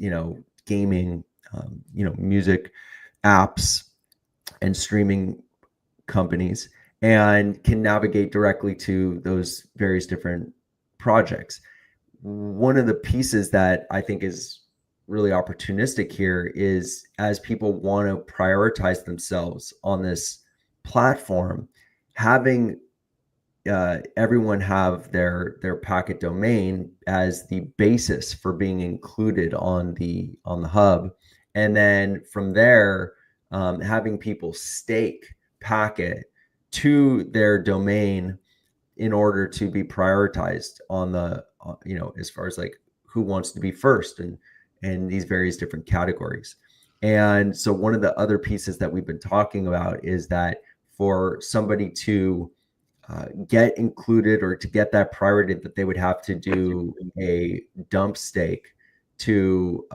gaming, music apps and streaming companies, and can navigate directly to those various different projects. One of the pieces that I think is really opportunistic here is, as people want to prioritize themselves on this platform, having everyone have their Packet domain as the basis for being included on the hub, and then from there having people stake Packet to their domain in order to be prioritized on the as far as like who wants to be first and these various different categories. And so one of the other pieces that we've been talking about is that for somebody to get included, or to get that priority, that they would have to do a dump stake to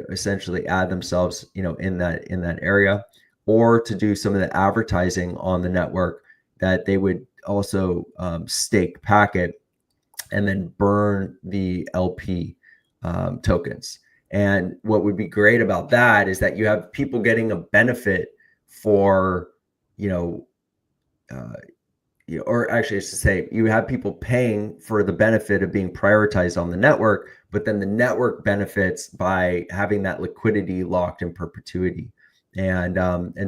essentially add themselves, in that area, or to do some of the advertising on the network, that they would also stake packet and then burn the LP tokens. And what would be great about that is that you have people getting a benefit for, or actually, I should say, you have people paying for the benefit of being prioritized on the network, but then the network benefits by having that liquidity locked in perpetuity. And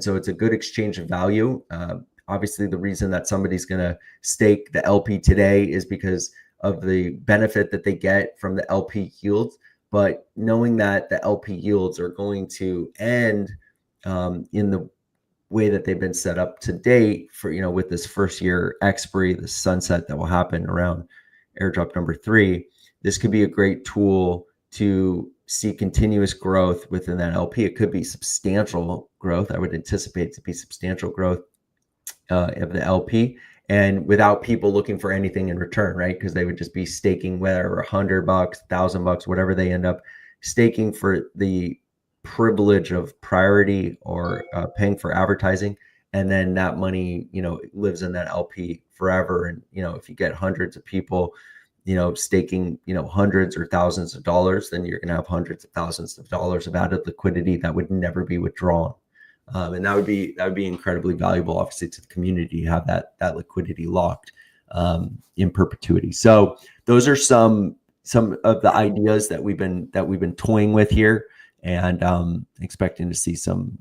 so it's a good exchange of value. Obviously, the reason that somebody's going to stake the LP today is because of the benefit that they get from the LP yields. But knowing that the LP yields are going to end in the way that they've been set up to date, for with this first year expiry, the sunset that will happen around airdrop number 3, this could be a great tool to see continuous growth within that LP. It could be substantial growth. I would anticipate to be substantial growth of the LP, and without people looking for anything in return, right? Because they would just be staking whether $100, $1,000, whatever they end up staking, for the privilege of priority, or paying for advertising. And then that money, lives in that LP forever. And, if you get hundreds of people, staking, hundreds or thousands of dollars, then you're going to have hundreds of thousands of dollars of added liquidity that would never be withdrawn. And that would be incredibly valuable, obviously, to the community to have that liquidity locked in perpetuity. So those are some of the ideas that we've been toying with here, and expecting to see some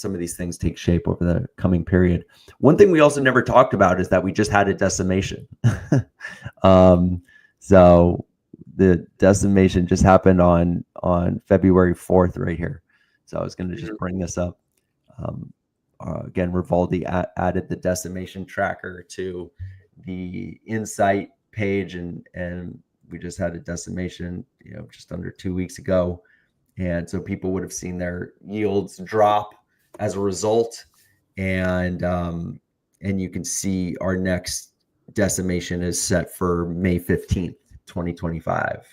of these things take shape over the coming period. One thing we also never talked about is that we just had a decimation. So the decimation just happened on February 4th right here. So I was going to just bring this up. Again, Rivaldi added the decimation tracker to the Insight page, and we just had a decimation, just under 2 weeks ago. And so people would have seen their yields drop as a result. And you can see our next decimation is set for May 15th, 2025.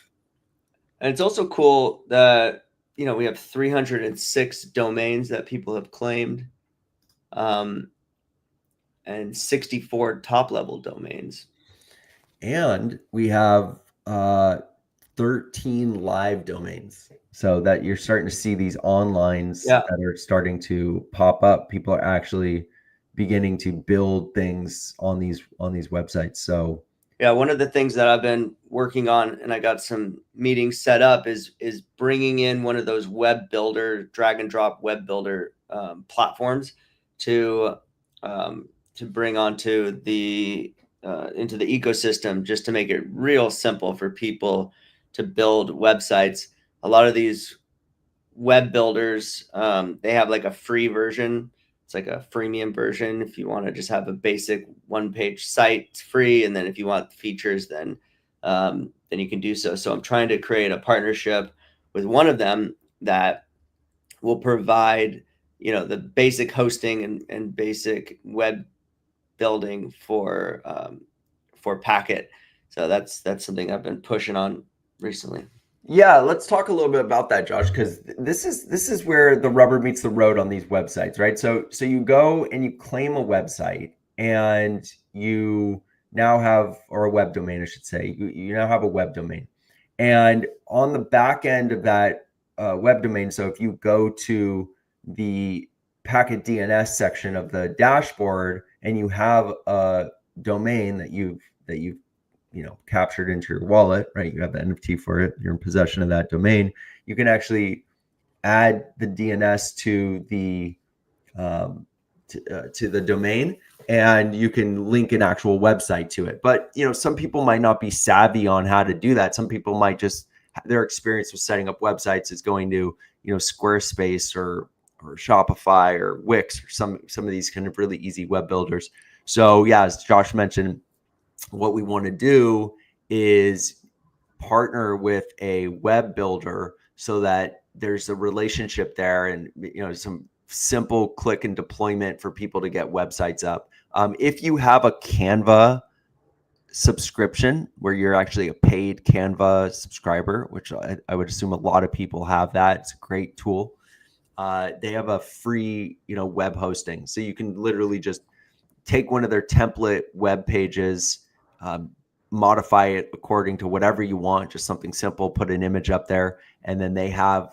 And it's also cool that, we have 306 domains that people have claimed, and 64 top-level domains. And we have 13 live domains. So that you're starting to see these onlines that are starting to pop up. People are actually beginning to build things on these websites. So yeah, one of the things that I've been working on, and I got some meetings set up, is bringing in one of those web builder, drag and drop web builder platforms to bring onto the into the ecosystem, just to make it real simple for people to build websites. A lot of these web builders, they have like a free version. It's like a freemium version. If you want to just have a basic one-page site, it's free. And then if you want features, then you can do so. So I'm trying to create a partnership with one of them that will provide, the basic hosting and basic web building for Packet. So that's something I've been pushing on recently. Yeah, let's talk a little bit about that, Josh, because this is where the rubber meets the road on these websites, right? So you go and you claim a website, and you now have, or a web domain, I should say, you now have a web domain, and on the back end of that web domain. So if you go to the Packet DNS section of the dashboard, and you have a domain that you've captured into your wallet, right? You have the NFT for it. You're in possession of that domain. You can actually add the DNS to the domain, and you can link an actual website to it. But some people might not be savvy on how to do that. Some people might just, their experience with setting up websites is going to Squarespace or Shopify or Wix or some of these kind of really easy web builders. So yeah, as Josh mentioned, what we want to do is partner with a web builder so that there's a relationship there, and some simple click and deployment for people to get websites up. If you have a Canva subscription where you're actually a paid Canva subscriber, which I would assume a lot of people have that, it's a great tool. They have a free, web hosting. So you can literally just take one of their template web pages, modify it according to whatever you want, just something simple, put an image up there. And then they have,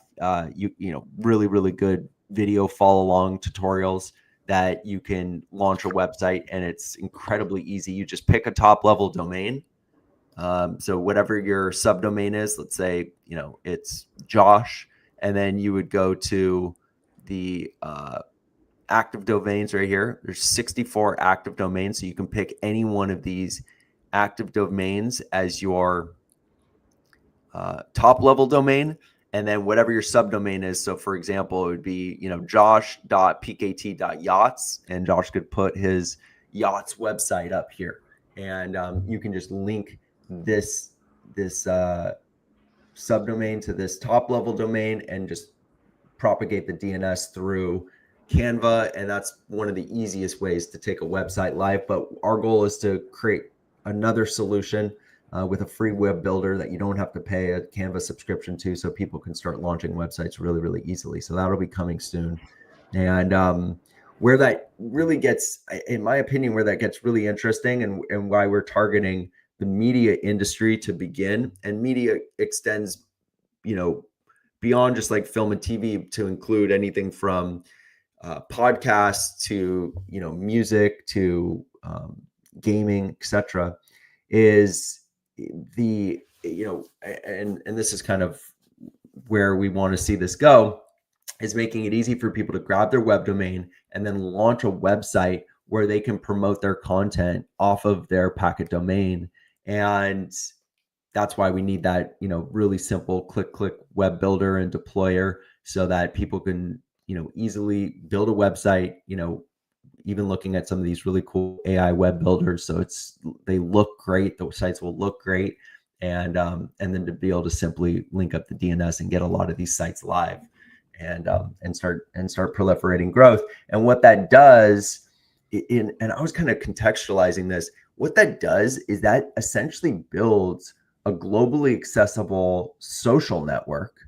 really, really good video follow along tutorials that you can launch a website, and it's incredibly easy. You just pick a top level domain. So whatever your subdomain is, let's say, it's Josh, and then you would go to the active domains right here. There's 64 active domains. So you can pick any one of these active domains as your top level domain, and then whatever your subdomain is. So for example, it would be, josh.pkt.yachts, and Josh could put his yachts website up here. And you can just link this subdomain to this top level domain and just propagate the DNS through Canva. And that's one of the easiest ways to take a website live. But our goal is to create another solution with a free web builder that you don't have to pay a Canva subscription to, so people can start launching websites really, really easily. So that'll be coming soon. And where that really gets, in my opinion, where that gets really interesting, and why we're targeting the media industry to begin, and media extends, beyond just like film and TV to include anything from podcasts to, music to gaming, etc. Is the, and this is kind of where we want to see this go, is making it easy for people to grab their web domain and then launch a website where they can promote their content off of their packet domain. And that's why we need that, really simple click web builder and deployer, so that people can, easily build a website, even looking at some of these really cool AI web builders. So they look great. The sites will look great. And then to be able to simply link up the DNS and get a lot of these sites live, and start proliferating growth. And what that does, and I was kind of contextualizing this, what that does is that essentially builds a globally accessible social network.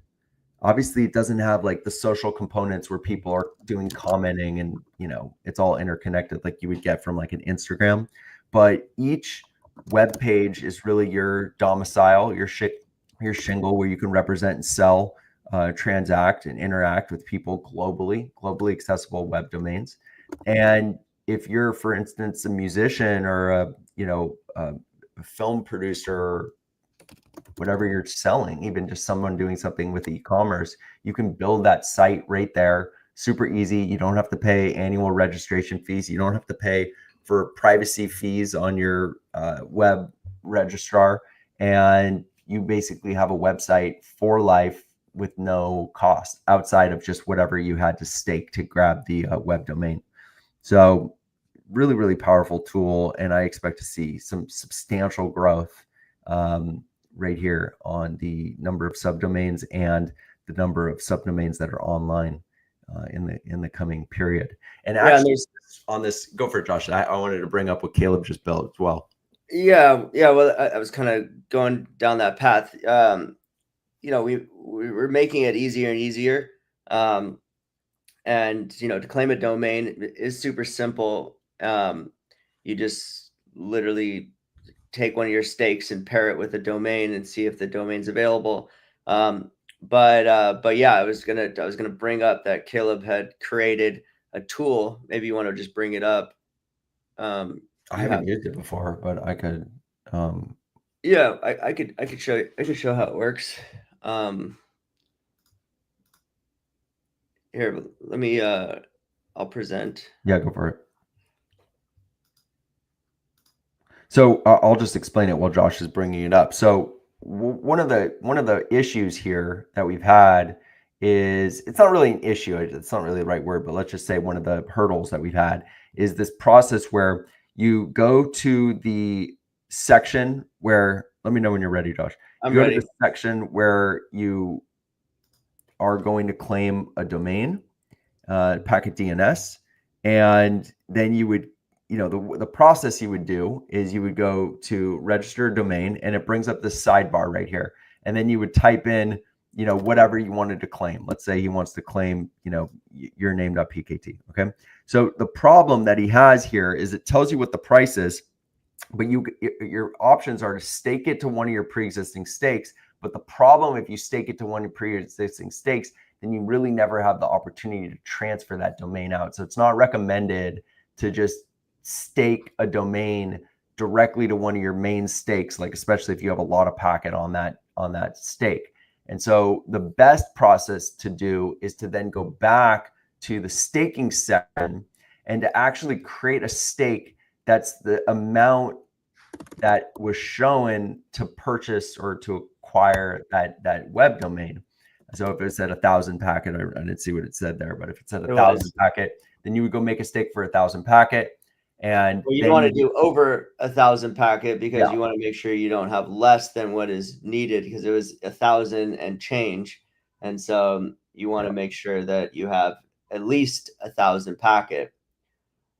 Obviously, it doesn't have like the social components where people are doing commenting and, it's all interconnected like you would get from like an Instagram. But each web page is really your domicile, your shingle, where you can represent and sell, transact and interact with people globally accessible web domains. And if you're, for instance, a musician or a film producer, whatever you're selling, even just someone doing something with e-commerce, you can build that site right there. Super easy. You don't have to pay annual registration fees. You don't have to pay for privacy fees on your web registrar. And you basically have a website for life with no cost outside of just whatever you had to stake to grab the web domain. So really, really powerful tool. And I expect to see some substantial growth right here on the number of subdomains and the number of subdomains that are online in the coming period. And actually, on this, go for it, Josh. I wanted to bring up what Caleb just built as well. Yeah. Well, I was kind of going down that path. We're making it easier and easier. And to claim a domain is super simple. You just literally take one of your stakes and pair it with a domain and see if the domain's available. But yeah, I was gonna bring up that Caleb had created a tool. Maybe you want to just bring it up. I haven't used it before, but I could. Yeah, I could show you. I could show how it works. Here, let me. I'll present. Yeah, go for it. So I'll just explain it while Josh is bringing it up. So one of the issues here that we've had is, it's not really an issue. It's not really the right word, but let's just say one of the hurdles that we've had is this process where you go to the section where, let me know when you're ready, Josh. I'm you go ready. to the section where you are going to claim a domain, packet DNS, and then you would the process you would do is you would go to register a domain, and it brings up this sidebar right here. And then you would type in, whatever you wanted to claim. Let's say he wants to claim, your name.pkt. Okay. So the problem that he has here is it tells you what the price is, but your options are to stake it to one of your pre-existing stakes. But the problem, if you stake it to one of your pre-existing stakes, then you really never have the opportunity to transfer that domain out. So it's not recommended to just stake a domain directly to one of your main stakes, like especially if you have a lot of packet on that stake. And so the best process to do is to then go back to the staking section and to actually create a stake that's the amount that was shown to purchase or to acquire that web domain. So if it said 1,000 packet, I didn't see what it said there, but if it said 1,000 packet, then you would go make a stake for 1,000 packet. And you don't want to do over 1,000 packet because you want to make sure you don't have less than what is needed, because it was 1,000 and change. And so you want to make sure that you have at least 1,000 packet.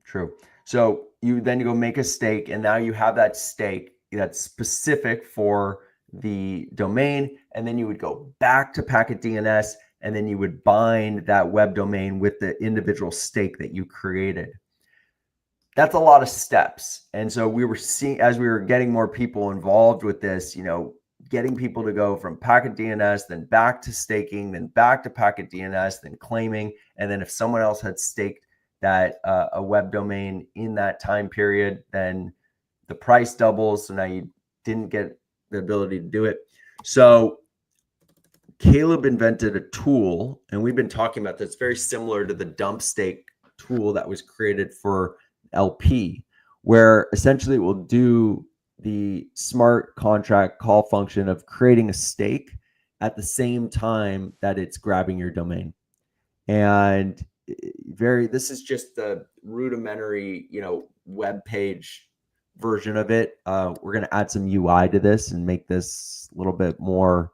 True. So you go make a stake, and now you have that stake that's specific for the domain. And then you would go back to Packet DNS, and then you would bind that web domain with the individual stake that you created. That's a lot of steps. And so we were seeing, as we were getting more people involved with this, getting people to go from Packet DNS, then back to staking, then back to Packet DNS, then claiming. And then if someone else had staked that a web domain in that time period, then the price doubles. So now you didn't get the ability to do it. So Caleb invented a tool, and we've been talking about this, very similar to the dump stake tool that was created for LP, where essentially it will do the smart contract call function of creating a stake at the same time that it's grabbing your domain. And this is just the rudimentary, web page version of it. We're going to add some UI to this and make this a little bit more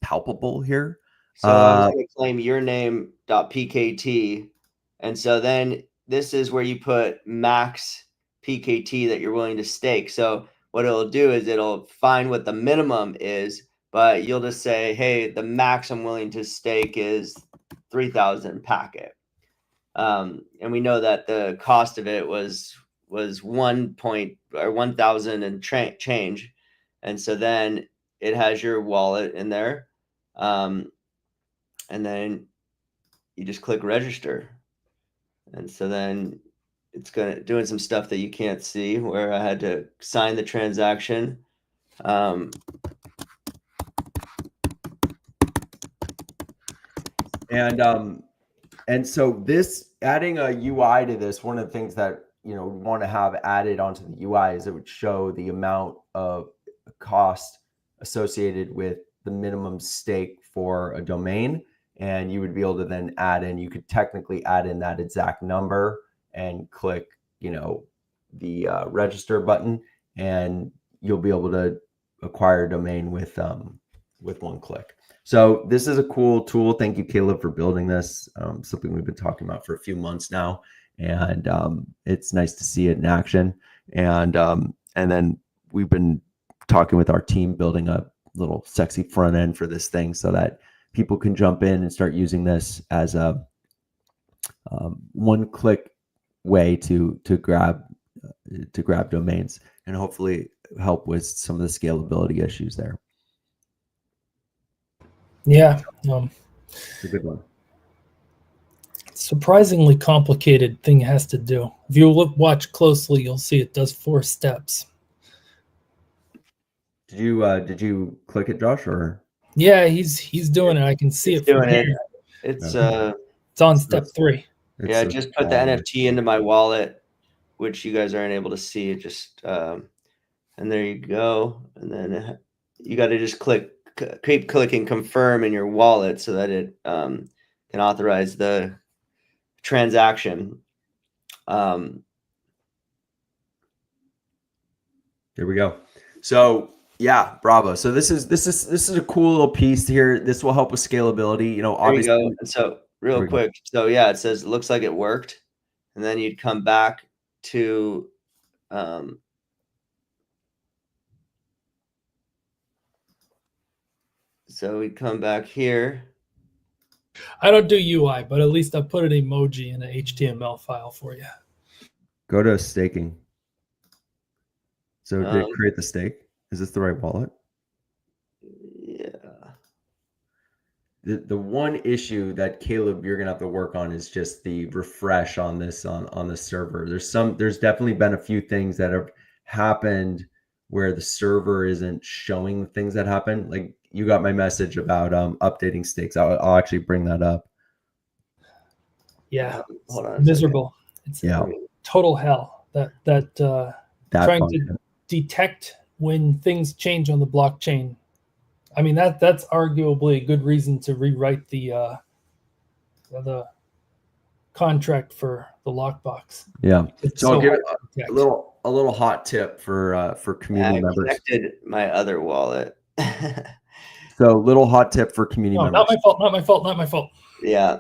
palpable here. So I'm going to claim your name.pkt. And so then this is where you put max PKT that you're willing to stake. So what it'll do is it'll find what the minimum is, but you'll just say, hey, the max I'm willing to stake is 3,000 packet. And we know that the cost of it was 1,000 and change. And so then it has your wallet in there. And then you just click register. And so then it's doing some stuff that you can't see, where I had to sign the transaction. And so this, adding a UI to this, one of the things that we want to have added onto the UI is it would show the amount of cost associated with the minimum stake for a domain. And you would be able to then you could technically add in that exact number and click, the register button, and you'll be able to acquire a domain with one click. So this is a cool tool. Thank you, Caleb, for building this. Something we've been talking about for a few months now, and it's nice to see it in action. And then we've been talking with our team, building a little sexy front end for this thing so that people can jump in and start using this as a one-click way to grab domains, and hopefully help with some of the scalability issues there. Yeah, It's a good one. Surprisingly complicated thing it has to do. If you watch closely, you'll see it does 4 steps. Did you click it, Josh, or? Yeah, he's doing it. I can see it from here. It's on step 3. I just put the NFT into my wallet, which you guys aren't able to see. Just and there you go. And then you got to just keep clicking confirm in your wallet so that it can authorize the transaction. There we go. So yeah, bravo. So this is a cool little piece here. This will help with scalability. Obviously. And so real quick. So yeah, it says it looks like it worked. and then you'd come back to so we'd come back here. I don't do UI, but at least I put an emoji in an HTML file for you. Go to staking. So did it create the stake? Is this the right wallet? Yeah. The one issue that Caleb you're gonna have to work on is just the refresh on this on the server. There's definitely been a few things that have happened where the server isn't showing things that happen. Like you got my message about updating stakes. I'll actually bring that up. Yeah, hold on. Miserable. It's total hell. That trying function. to detect when things change on the blockchain. I mean that's arguably a good reason to rewrite the contract for the lockbox. Yeah. It's So I'll give detect. a little hot tip for community members. Connected my other wallet. So little hot tip for community members. Not my fault. Not my fault. Not my fault. Yeah.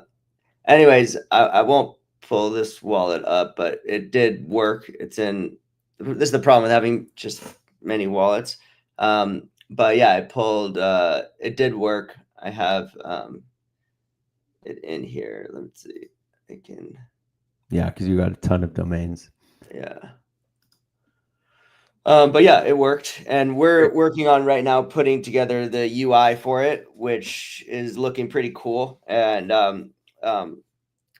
Anyways, I won't pull this wallet up, but it did work. This is the problem with having just many wallets. But yeah, I pulled, it did work. I have it in here. Let's see. I can. Yeah, because you got a ton of domains. Yeah. But yeah, it worked. And we're working on right now putting together the UI for it, which is looking pretty cool. And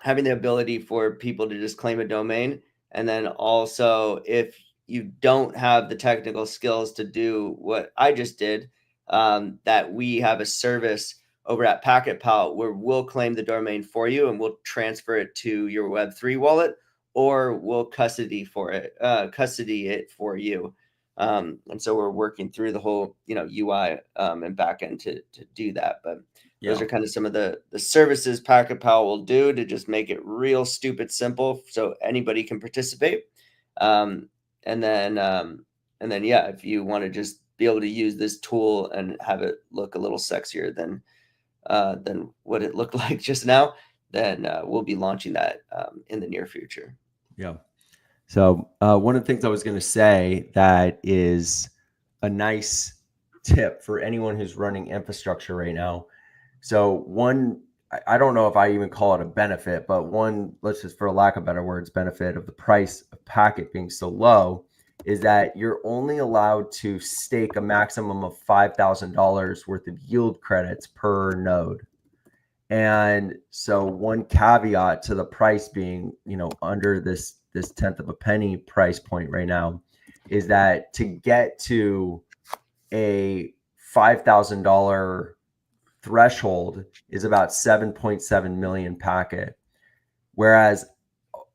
having the ability for people to just claim a domain. And then also, if you don't have the technical skills to do what I just did, that we have a service over at PacketPal where we'll claim the domain for you and we'll transfer it to your Web3 wallet, or we'll custody it for you. And so we're working through the whole, UI and backend to do that. But those are kind of some of the services PacketPal will do to just make it real stupid simple so anybody can participate. And then, yeah, if you want to just be able to use this tool and have it look a little sexier than what it looked like just now, then we'll be launching that in the near future. Yeah. So one of the things I was going to say that is a nice tip for anyone who's running infrastructure right now. So one, I don't know if I even call it a benefit, but one, let's just, for lack of better words, benefit of the price of Packet being so low is that you're only allowed to stake a maximum of $5,000 worth of yield credits per node. And so one caveat to the price being, under this tenth of a penny price point right now is that to get to a $5,000 threshold is about 7.7 million Packet. Whereas,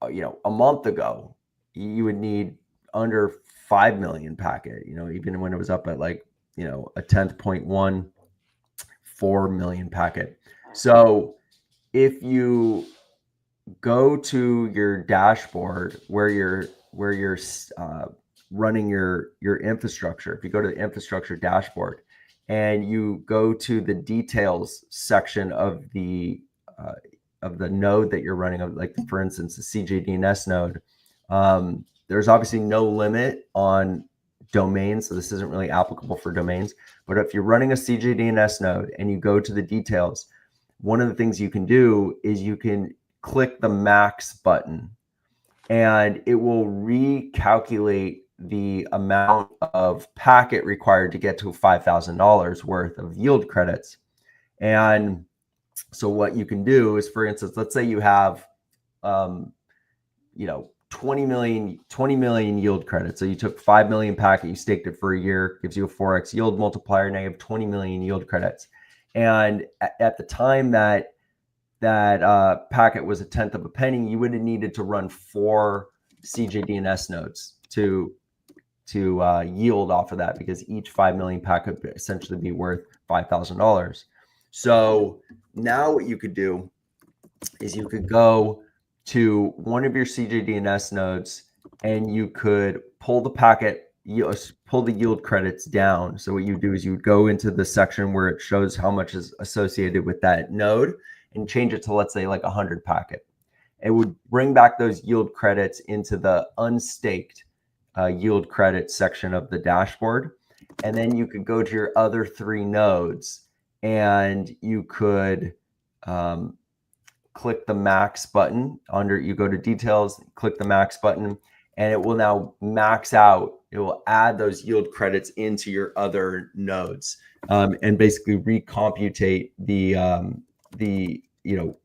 a month ago, you would need under 5 million Packet, even when it was up at a 10.14 million Packet. So if you go to your dashboard where you're running your infrastructure, if you go to the infrastructure dashboard and you go to the details section of the node that you're running, like for instance, the CJDNS node, there's obviously no limit on domains, so this isn't really applicable for domains. But if you're running a CJDNS node and you go to the details, one of the things you can do is you can click the max button and it will recalculate the amount of Packet required to get to $5,000 worth of yield credits. And so what you can do is, for instance, let's say you have 20 million yield credits. So you took 5 million Packet, you staked it for a year, gives you a 4x yield multiplier, now you have 20 million yield credits. And at the time that Packet was a tenth of a penny, you would have needed to run 4 CJDNS nodes to yield off of that, because each 5 million Packet could essentially be worth $5,000. So now what you could do is you could go to one of your CJDNS nodes and you could pull the Packet, pull the yield credits down. So what you do is you would go into the section where it shows how much is associated with that node and change it to, let's say, like 100 Packet. It would bring back those yield credits into the unstaked yield credits section of the dashboard. And then you could go to your other 3 nodes and you could click the max button you go to details, click the max button, and it will now max out. It will add those yield credits into your other nodes, and basically recomputate the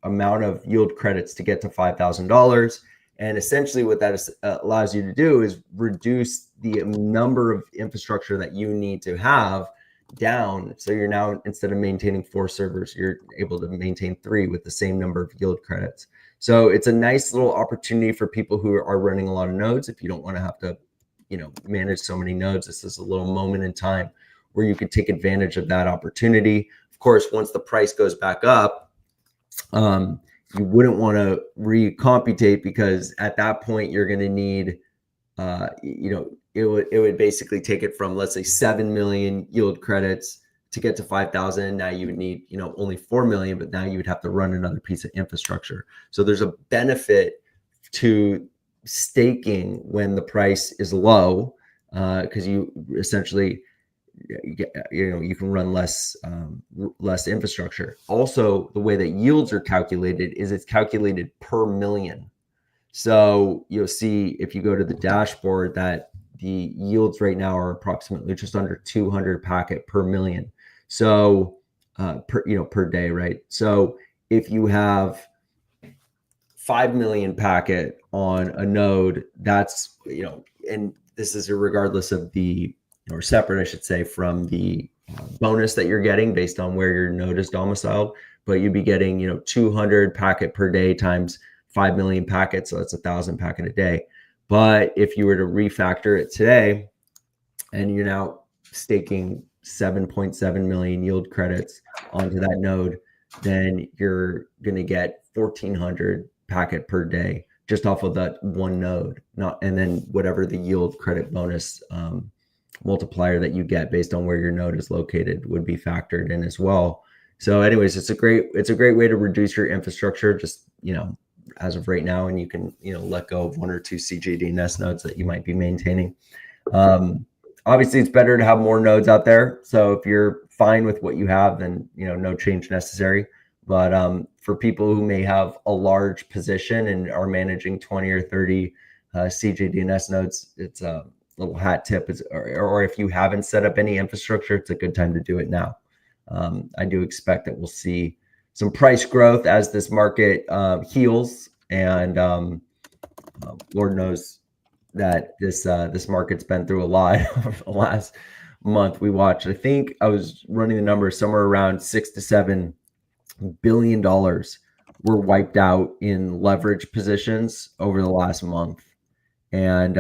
amount of yield credits to get to $5,000. And essentially what that allows you to do is reduce the number of infrastructure that you need to have down. So you're now, instead of maintaining 4 servers, you're able to maintain 3 with the same number of yield credits. So it's a nice little opportunity for people who are running a lot of nodes. If you don't want to have to, manage so many nodes, this is a little moment in time where you could take advantage of that opportunity. Of course, once the price goes back up, you wouldn't want to recomputate, because at that point you're going to need, it would basically take it from, let's say, 7 million yield credits to get to 5,000. Now you would need, only 4 million, but now you would have to run another piece of infrastructure. So there's a benefit to staking when the price is low, because you essentially, you can run less infrastructure. Also, the way that yields are calculated is it's calculated per million. So you'll see, if you go to the dashboard, that the yields right now are approximately just under 200 packet per million. So per day, right? So if you have 5 million packet on a node, that's, and this is regardless of the, or separate, I should say, from the bonus that you're getting based on where your node is domiciled. But you'd be getting, 200 packet per day times 5 million packets. So that's 1,000 packet a day. But if you were to refactor it today, and you're now staking 7.7 million yield credits onto that node, then you're going to get 1,400 packet per day just off of that one node. And then whatever the yield credit bonus multiplier that you get based on where your node is located would be factored in as well. So anyways, it's a great way to reduce your infrastructure, just, as of right now, and you can, let go of 1 or 2 CJDNS nodes that you might be maintaining. Obviously it's better to have more nodes out there. So if you're fine with what you have, then, no change necessary. But for people who may have a large position and are managing 20 or 30 CJDNS nodes, it's a little hat tip. Or if you haven't set up any infrastructure, it's a good time to do it now. I do expect that we'll see some price growth as this market heals, and Lord knows that this market's been through a lot over the last month. We watched, I think I was running the numbers, somewhere around $6 to $7 billion were wiped out in leverage positions over the last month. And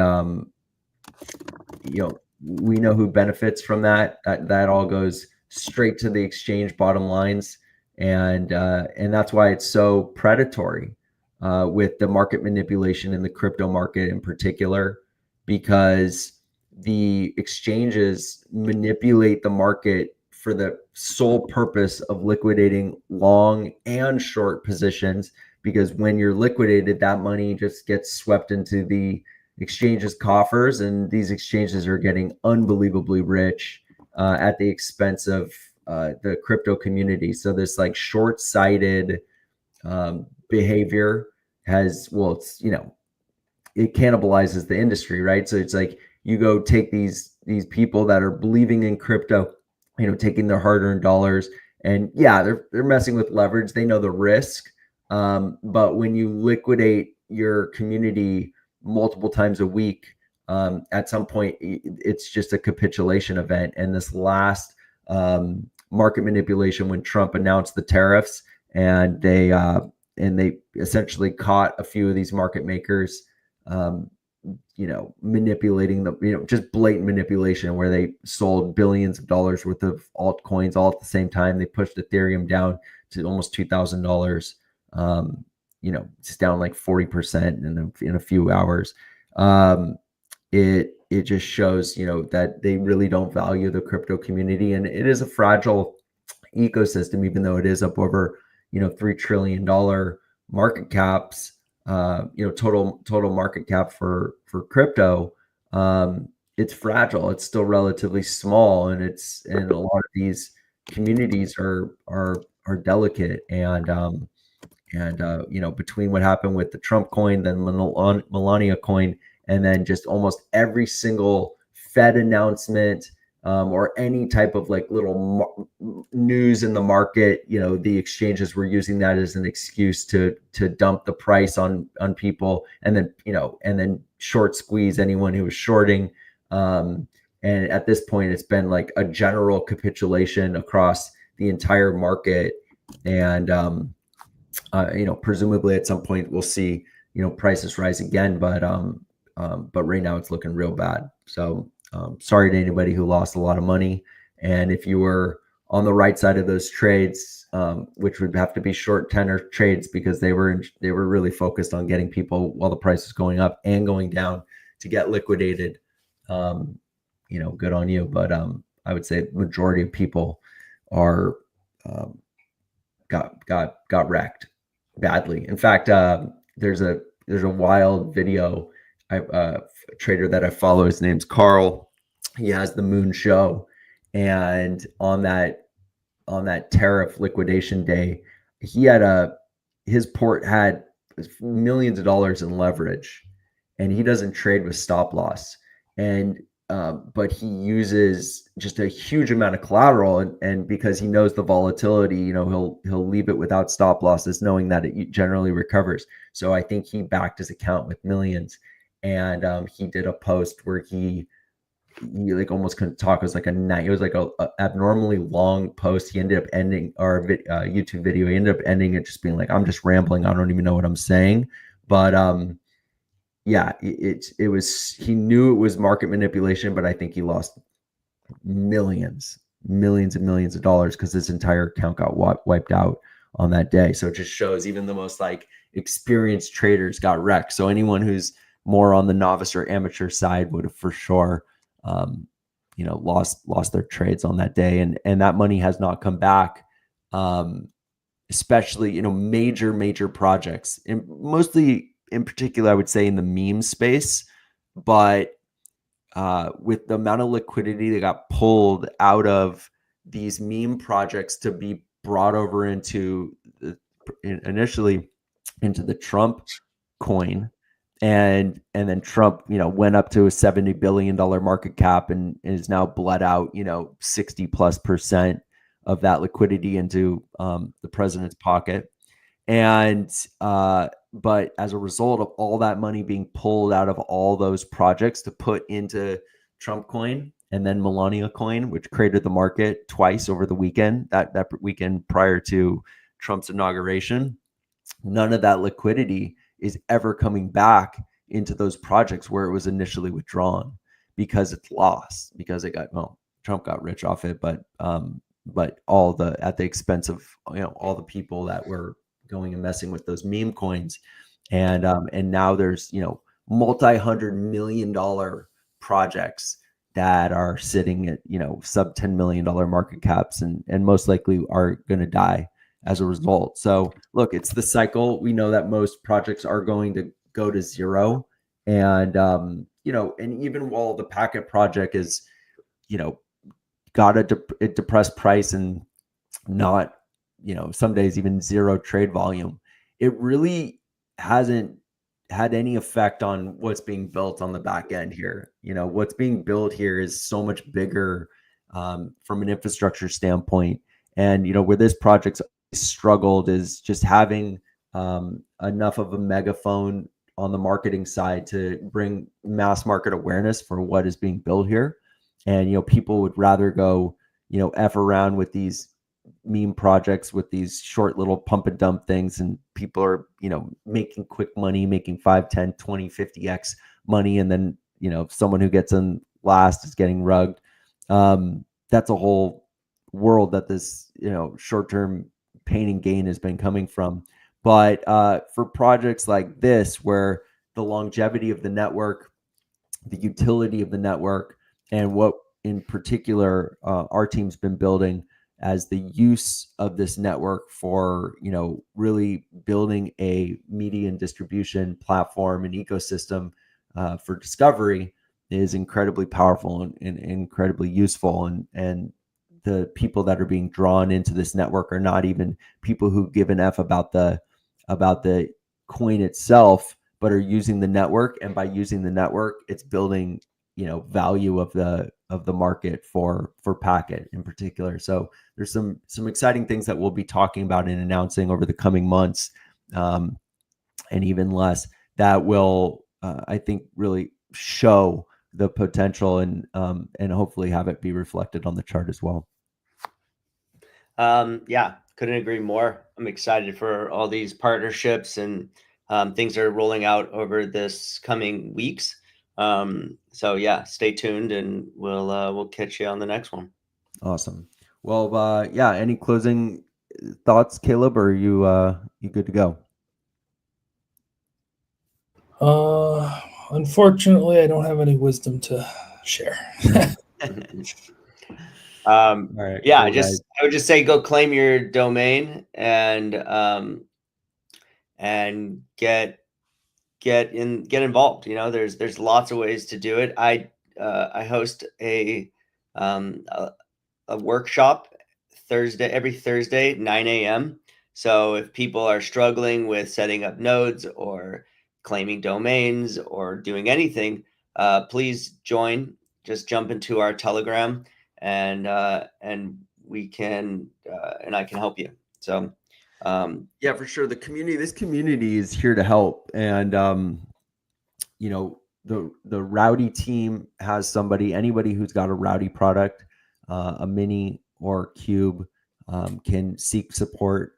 we know who benefits from that. That all goes straight to the exchange bottom lines, and that's why it's so predatory with the market manipulation in the crypto market in particular, because the exchanges manipulate the market for the sole purpose of liquidating long and short positions. Because when you're liquidated, that money just gets swept into the exchanges coffers, and these exchanges are getting unbelievably rich at the expense of the crypto community. So this like short-sighted behavior it cannibalizes the industry, right? So it's like, you go take these people that are believing in crypto, taking their hard-earned dollars, and they're messing with leverage. They know the risk, but when you liquidate your community multiple times a week, at some point it's just a capitulation event. And this last market manipulation, when Trump announced the tariffs, and they essentially caught a few of these market makers manipulating just blatant manipulation, where they sold billions of dollars worth of altcoins all at the same time. They pushed Ethereum down to almost $2,000. It's down like 40% in a few hours. It just shows, that they really don't value the crypto community, and it is a fragile ecosystem, even though it is up over, $3 trillion market caps. total market cap for crypto, it's fragile. It's still relatively small, and a lot of these communities are delicate, and between what happened with the Trump coin, then Melania coin, and then just almost every single Fed announcement, or any type of like little news in the market, the exchanges were using that as an excuse to dump the price on people, and then short squeeze anyone who was shorting. And at this point, it's been like a general capitulation across the entire market, and presumably at some point we'll see prices rise again, but right now it's looking real bad. So sorry to anybody who lost a lot of money, and if you were on the right side of those trades, which would have to be short tenor trades, because they were really focused on getting people while the price is going up and going down to get liquidated. Good on you, but I would say majority of people are got wrecked badly. In fact, there's a wild video. A trader that I follow, his name's Carl. He has the Moon Show, and on that tariff liquidation day, his port had millions of dollars in leverage, and he doesn't trade with stop loss, and but he uses just a huge amount of collateral, and because he knows the volatility, he'll leave it without stop losses, knowing that it generally recovers. So I think he backed his account with millions, and he did a post where he like almost couldn't talk. It was like a abnormally long post. He ended up ending our YouTube video. He ended up ending it just being like, I'm just rambling. I don't even know what I'm saying, but yeah, it was, he knew it was market manipulation, but I think he lost millions and millions of dollars because his entire account got wiped out on that day. So it just shows even the most like experienced traders got wrecked. So anyone who's more on the novice or amateur side would have for sure, lost their trades on that day. And that money has not come back. Especially, major projects, and mostly in particular, I would say in the meme space, but with the amount of liquidity that got pulled out of these meme projects to be brought over initially into the Trump coin, and then Trump, went up to a $70 billion market cap and is now bled out, 60+% of that liquidity into the president's pocket. And but as a result of all that money being pulled out of all those projects to put into Trump coin and then Melania coin, which created the market twice over the weekend, that weekend prior to Trump's inauguration, none of that liquidity is ever coming back into those projects where it was initially withdrawn, because it's lost, because Trump got rich off it, but all at the expense of all the people that were going and messing with those meme coins. And now there's multi-$100 million projects that are sitting at sub $10 million market caps, and most likely are going to die as a result. So look, it's the cycle. We know that most projects are going to go to zero, and and even while the Packet project is got a depressed price and not some days even zero trade volume, it really hasn't had any effect on what's being built on the back end here. What's being built here is so much bigger from an infrastructure standpoint, and where this project's struggled is just having enough of a megaphone on the marketing side to bring mass market awareness for what is being built here. And people would rather go F around with these meme projects with these short little pump and dump things, and people are making quick money, making 5, 10, 20, 50x money, and then someone who gets in last is getting rugged. That's a whole world that this short-term pain and gain has been coming from. But for projects like this, where the longevity of the network, the utility of the network, and what in particular our team's been building as the use of this network for, really building a media and distribution platform and ecosystem for discovery is incredibly powerful and incredibly useful. And the people that are being drawn into this network are not even people who give an F about the coin itself, but are using the network. And by using the network, it's building, value of the market for Packet in particular. So there's some exciting things that we'll be talking about and announcing over the coming months, and even less, that will I think really show the potential and hopefully have it be reflected on the chart as well. Yeah, couldn't agree more. I'm excited for all these partnerships and things that are rolling out over this coming weeks. So yeah, stay tuned, and we'll catch you on the next one. Awesome. Well, yeah. Any closing thoughts, Caleb? Or are you good to go? Unfortunately, I don't have any wisdom to share. Right, Yeah, cool, I would just say go claim your domain and get involved. There's lots of ways to do it. I host a workshop every Thursday, 9 a.m. So if people are struggling with setting up nodes or claiming domains or doing anything, please join. Just jump into our Telegram, and we can and I can help you. So yeah, for sure. This community is here to help. And the Rowdy team has anybody who's got a Rowdy product, a mini or cube, can seek support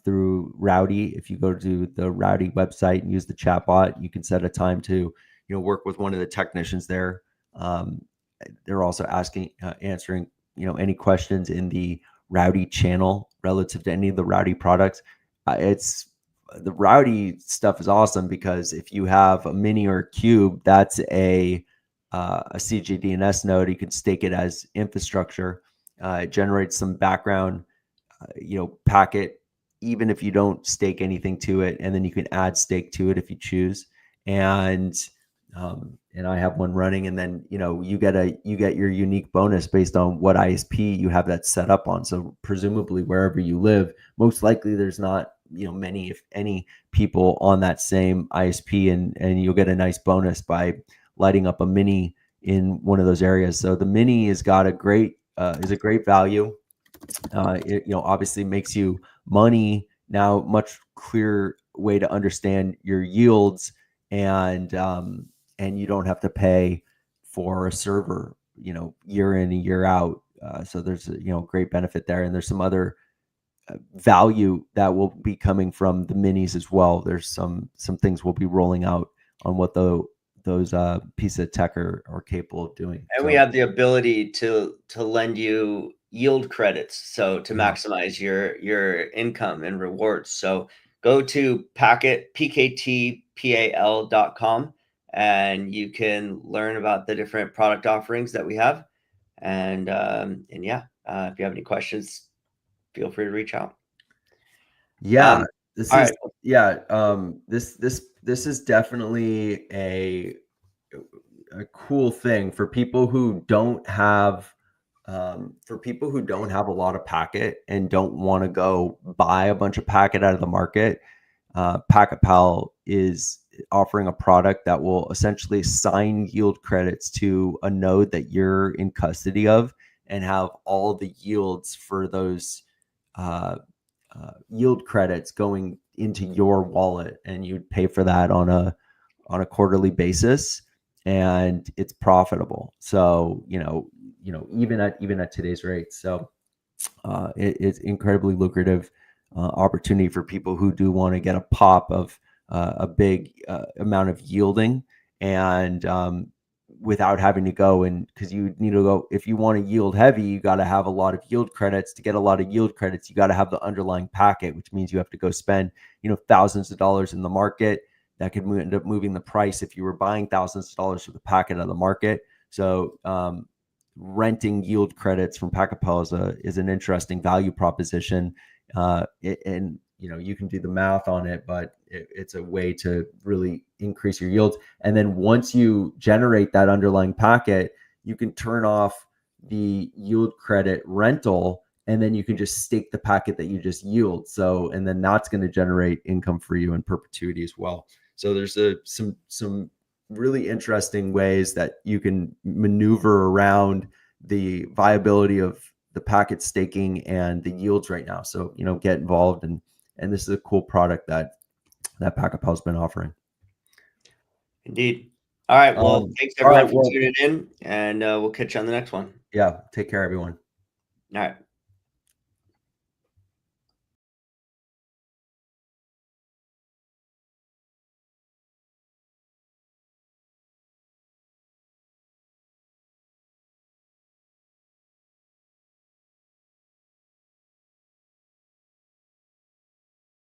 through Rowdy. If you go to the Rowdy website and use the chatbot, you can set a time to work with one of the technicians there. They're also answering any questions in the Rowdy channel relative to any of the Rowdy products. The Rowdy stuff is awesome because if you have a mini or a cube, that's a CJDNS node. You can stake it as infrastructure. It generates some background, packet, even if you don't stake anything to it, and then you can add stake to it if you choose. And I have one running, and then you get your unique bonus based on what ISP you have that set up on. So presumably wherever you live, most likely there's not many, if any, people on that same ISP, and you'll get a nice bonus by lighting up a mini in one of those areas. So the mini is a great value. It obviously makes you money now, much clearer way to understand your yields, and you don't have to pay for a server year in and year out. So there's a great benefit there, and there's some other value that will be coming from the minis as well. There's some things we'll be rolling out on what those pieces of tech are capable of doing. And we have the ability to lend you yield credits, so to maximize your income and rewards. So go to PKTPAL.com, and you can learn about the different product offerings that we have. And yeah, if you have any questions, feel free to reach out. Yeah, this is right. This is definitely a cool thing for people who don't have a lot of packet and don't want to go buy a bunch of packet out of the market. PacketPal is offering a product that will essentially assign yield credits to a node that you're in custody of, and have all the yields for those yield credits going into your wallet, and you'd pay for that on a quarterly basis, and it's profitable. So even at today's rates, so it's incredibly lucrative opportunity for people who do want to get a pop of a big amount of yielding, and without having to go, and because you need to go, if you want to yield heavy, you got to have a lot of yield credits. To get a lot of yield credits, you got to have the underlying packet, which means you have to go spend thousands of dollars in the market. That could end up moving the price if you were buying thousands of dollars for the packet of the market. So renting yield credits from Packapel is an interesting value proposition. And you can do the math on it, but it's a way to really increase your yields. And then once you generate that underlying packet, you can turn off the yield credit rental, and then you can just stake the packet that you just yield. So, and then that's going to generate income for you in perpetuity as well. So there's some really interesting ways that you can maneuver around the viability of the packet staking and the yields right now. So, get involved, and this is a cool product that Packapel's been offering. Indeed. All right. Well, thanks everyone for tuning in, and we'll catch you on the next one. Yeah. Take care, everyone. All right.